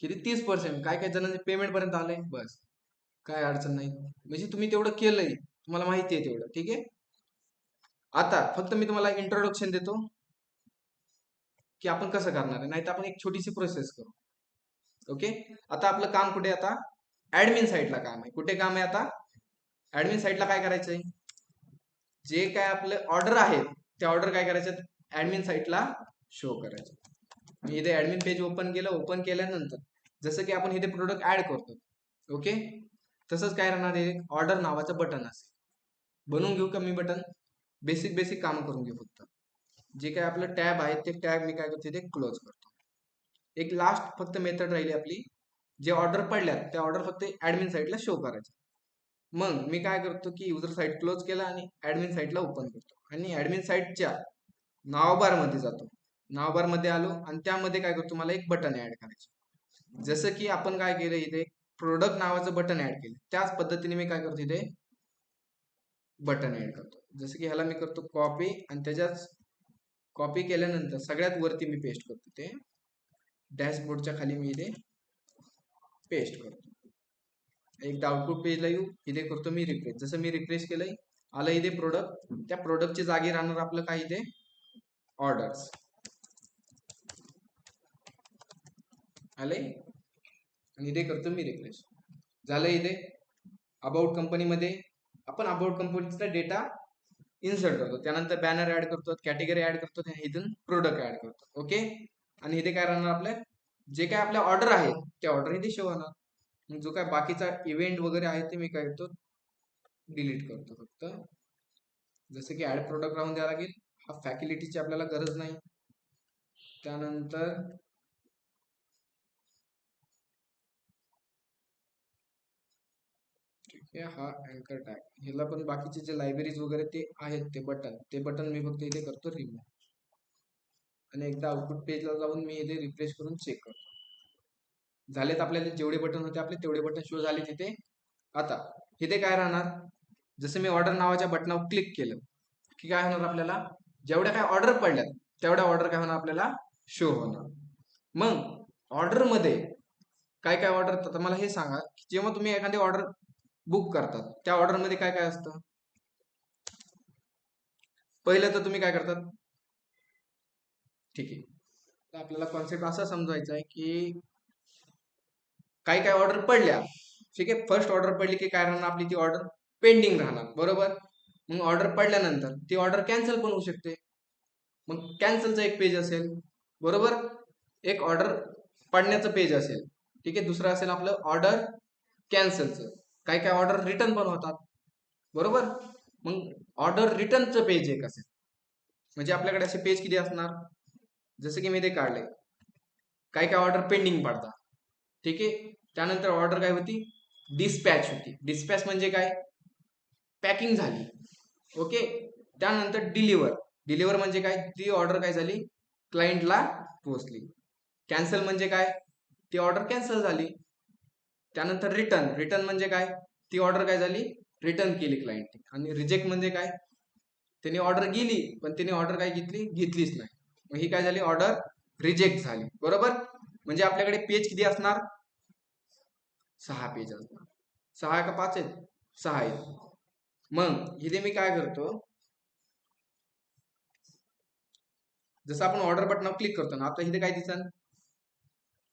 किती 30%? काय काय जणांचे पेमेंट पर्यंत आलंय, बस काय अडचण नाही. म्हणजे तुम्ही तेवढं केलंय, तुम्हाला माहिती आहे तेवढं, ठीक आहे. आता फक्त मी तुम्हाला इंट्रोडक्शन देतो की आपण कसं करणार आहे, नाही तर आपण एक छोटीशी प्रोसेस करू. ओके, आता आपलं काम कुठे, आता ऍडमिन साईडला काम आहे. कुठे काम आहे आता? ऍडमिन साईडला काय करायचंय, जे काय आपले ऑर्डर आहेत ते ऑर्डर काय करायचे, ऍडमिन साईटला शो करायचे. मी इथे ऍडमिन पेज ओपन केलं. ओपन केल्यानंतर जसं की आपण इथे प्रोडक्ट ऍड करतो, ओके, तसंच काय राहणार आहे, ऑर्डर नावाचं बटन असेल. बनवून घेऊ का मी बटन? बेसिक बेसिक काम करून घेऊ फक्त. जे काय आपलं टॅब आहे ते टॅब मी काय करतो, ते क्लोज करतो. एक लास्ट फक्त मेथड राहिली आपली, जे ऑर्डर पडल्यात त्या ऑर्डर फक्त ऍडमिन साईटला शो करायचं. मग मी काय करतो की युजर साईट क्लोज केला आणि ऍडमिन साईटला ओपन करतो आणि ऍडमिन साईटच्या नावबार मध्ये जातो. नावबार मध्ये आलो आणि त्यामध्ये काय करतो, मला एक बटन ऍड करायचं. जसं की आपण काय केलं इथे, प्रोडक्ट नावाचं बटन ऍड केलं, त्याच पद्धतीने मी काय करतो इथे बटन ऍड करतो. जसं की ह्याला मी करतो कॉपी आणि त्याच्याच कॉपी केल्यानंतर सगळ्यात वरती मी पेस्ट करतो, ते डॅशबोर्डच्या खाली मी इथे पेस्ट करतो. एकदा आउटपुट पेजला येऊ, इथे करतो मी रिफ्रेश. जसं मी रिफ्रेश केलंय, आलं इथे प्रोडक्ट. त्या प्रोडक्टच्या जागी राहणार आपलं काय, इथे ऑर्डर्स आले आणि इथे करतो मी रिफ्रेश. झालं इथे अबाउट कंपनीमध्ये आपण अबाउट कंपनीचा डेटा इन्सर्ट करतो. त्यानंतर बॅनर ऍड करतो, कॅटेगरी ऍड करतो, इथून प्रोडक्ट ऍड करतो. ओके, आणि इथे काय राहणार आपल्या, जे काय आपल्या ऑर्डर आहे त्या ऑर्डर इथे शो होणार. मग जो काय बाकीचा इव्हेंट वगैरे आहे ते मी काय करतो, डिलीट करतो फक्त. जसं की ऍड प्रोडक्ट राहून द्यावं लागेल, हा फॅसिलिटीची आपल्याला गरज नाही. त्यानंतर ठीक आहे, हा अँकर टॅग, ह्याला पण बाकीचे जे लायब्ररीज वगैरे ते आहेत, ते बटन मी फक्त इथे करतो रिमूव्ह. आणि एकदा आउटपुट पेजला जाऊन मी इथे रिफ्रेश करून चेक करतो. झालेत आपल्याला जेवढे बटन होते आपले तेवढे बटन शो झाले तिथे. आता इथे काय राहणार, जसं मी ऑर्डर नावाच्या बटनावर क्लिक केलं की काय होणार, आपल्याला जेवढ्या काय ऑर्डर पडल्यात तेवढ्या ऑर्डर काय होणार, आपल्याला शो होणार. मग ऑर्डर मध्ये काय काय ऑर्डर, तर मला हे सांगा की जेव्हा तुम्ही एखादी ऑर्डर बुक करतात त्या ऑर्डर मध्ये काय काय असतं. पहिलं तर तुम्ही काय करतात, ठीक आहे, तर आपल्याला कॉन्सेप्ट असा समजायचा आहे की काही काय ऑर्डर पडल्या, ठीक आहे, फर्स्ट ऑर्डर पडली की काय राहणार, आपली ती ऑर्डर पेंडिंग राहणार, बरोबर. मग ऑर्डर पडल्यानंतर ती ऑर्डर कॅन्सल पण होऊ शकते. मग कॅन्सलचं एक पेज असेल, बरोबर, एक ऑर्डर पडण्याचं पेज असेल, ठीक आहे. दुसरं असेल आपलं ऑर्डर कॅन्सलचं. काही काय ऑर्डर रिटर्न पण होतात, बरोबर. मग ऑर्डर रिटर्नचं पेज एक असेल. म्हणजे आपल्याकडे असे पेज किती असणार, जसं की मी ते काढले, काय काय ऑर्डर पेंडिंग पडतात, ठीक आहे. त्यानंतर ऑर्डर काय होती, डिस्पॅच होती. डिस्पॅच म्हणजे काय, पॅकिंग झाली, ओके. त्यानंतर डिलिव्हर म्हणजे काय, ती ऑर्डर काय झाली, क्लायंटला पोहोचली. कॅन्सल म्हणजे काय, ती ऑर्डर कॅन्सल झाली. त्यानंतर रिटर्न म्हणजे काय, ती ऑर्डर काय झाली, रिटर्न केली क्लायंटने. आणि रिजेक्ट म्हणजे काय, त्याने ऑर्डर गेली पण त्याने ऑर्डर काय घेतलीच नाही, मग ही काय झाली, ऑर्डर रिजेक्ट झाली, बरोबर. म्हणजे आपल्याकडे पेज किती असणार, 6 पेज असणार. 6 का 5 आहेत, 6 आहेत. मग इथे मी काय करतो, जसं आपण ऑर्डर बटनावर क्लिक करतो ना, आता इथे काय दिसन,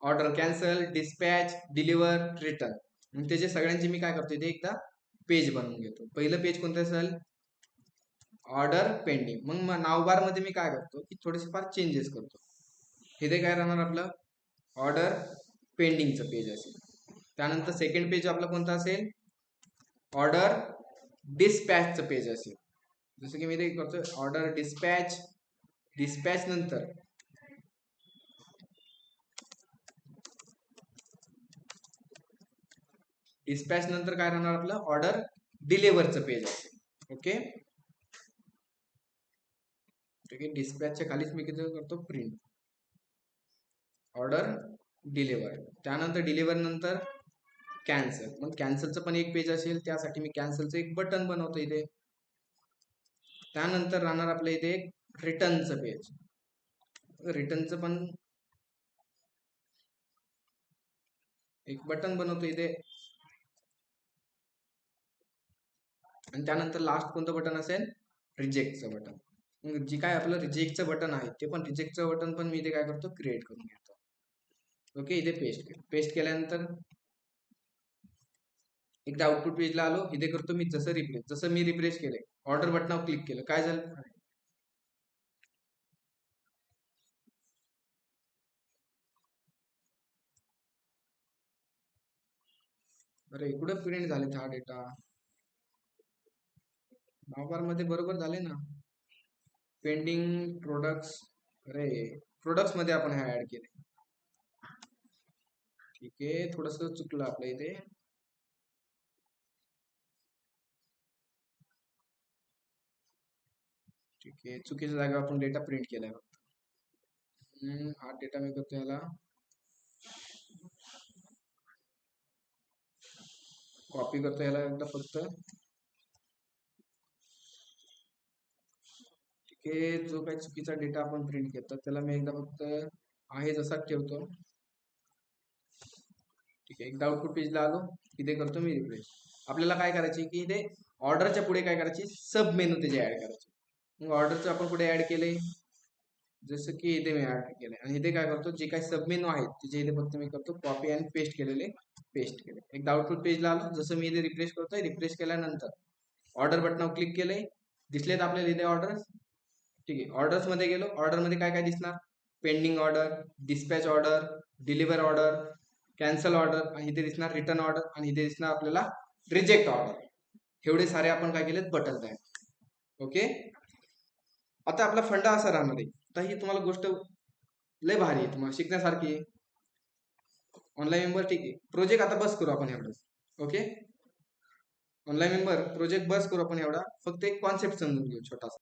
order cancel, dispatch, deliver, return. मग त्याचे सगळ्यांचे मी काय करतो, इथे एकदा पेज बनवून घेतो. पहिलं पेज कोणतं असेल, ऑर्डर पेंडिंग. मग नावबार मध्ये मी काय करतो की थोडेसे फार चेंजेस करतो. इथे काय राहणार, आपलं ऑर्डर पेंडिंगचं पेज असेल. त्यानंतर सेकंड पेज आपलं कोणतं असेल, ऑर्डर डिस्पॅचचं पेज असेल. जसं की मी ते करतो ऑर्डर डिस्पॅच. डिस्पॅच नंतर काय राहणार, आपलं ऑर्डर डिलेवरचं पेज असेल. ओके, ठीक आहे. डिस्पॅचच्या खालीच मी किती करतो प्रिंट ऑर्डर डिलेवर. त्यानंतर डिलेवर नंतर कॅन्सल. मग कॅन्सलचं पण एक पेज असेल, त्यासाठी मी कॅन्सलचं एक बटन बनवतो इथे. त्यानंतर राहणार आपल्या इथे एक रिटर्नचं पेज. रिटर्नचं पण एक बटन बनवतो इथे. आणि त्यानंतर लास्ट कोणतं बटन असेल, रिजेक्टचं बटन. मग जी काय आपलं रिजेक्टचं बटन आहे ते पण रिजेक्टचं बटन पण मी इथे काय करतो, क्रिएट करून घेतो. ओके, इथे पेस्ट केलं. पेस्ट केल्यानंतर एकदा आउटपुट पेजला आलो, इथे करतो मी जसं मी रिफ्रेश केले, ऑर्डर बटनावर क्लिक केलं, काय झालं, अरे इकडे प्रिंट झाले हा डेटा. नावबार मध्ये बरोबर झाले ना. पेंडिंग प्रोडक्ट्स, अरे प्रोडक्ट्स मध्ये आपण हे ऍड केले. ठीक आहे, थोडस चुकलं आपल्या इथे. ठीक आहे, चुकीच्या जागेवर आपण डेटा प्रिंट केलाय फक्त. हा डेटा मी करतो याला कॉपी करतो, याला एकदा फक्त. ठीक आहे, जो काही चुकीचा डेटा आपण प्रिंट केला त्याला मी एकदा फक्त आहे जसाच ठेवतो. ठीक आहे, एकदा आउटपुट पेजला आलो, इथे करतो मी रिफ्रेश. आपल्याला काय करायचे की इथे ऑर्डरच्या पुढे काय करायची, सब मेनू त्याचे ऍड करायचे. मग ऑर्डरचं आपण पुढे ऍड केले, जसं की इथे मी ऍड केले. आणि इथे काय करतो, जे काही सब मेनू आहेत तिचे इथे फक्त मी करतो कॉपी आणि पेस्ट केलेले, पेस्ट केले. एकदा आउटपुट पेजला आलो, जसं मी इथे रिफ्रेश करतोय, रिफ्रेश केल्यानंतर ऑर्डर बटनावर क्लिक केलंय, दिसलेत आपल्याला इथे ऑर्डर. ठीक आहे, ऑर्डर्स मध्ये गेलो, ऑर्डर मध्ये काय काय दिसणार, pending order, dispatch order, deliver order, cancel order, आणि इथे दिसणार रिटर्न ऑर्डर, आणि इथे दिसणार आपल्याला रिजेक्ट ऑर्डर. एवढे सारे आपण काय केलेत, बटन तयार. ओके, आता आपला फंडा असा राहणार आहे. आता ही तुम्हाला गोष्ट लय भारी आहे, तुम्हाला शिकण्यासारखी आहे. ऑनलाईन मेंबर, ठीक आहे, प्रोजेक्ट आता बस करू आपण एवढंच. ओके, ऑनलाईन मेंबर प्रोजेक्ट बस करू आपण एवढा, फक्त एक कॉन्सेप्ट समजून घेऊ छोटासा.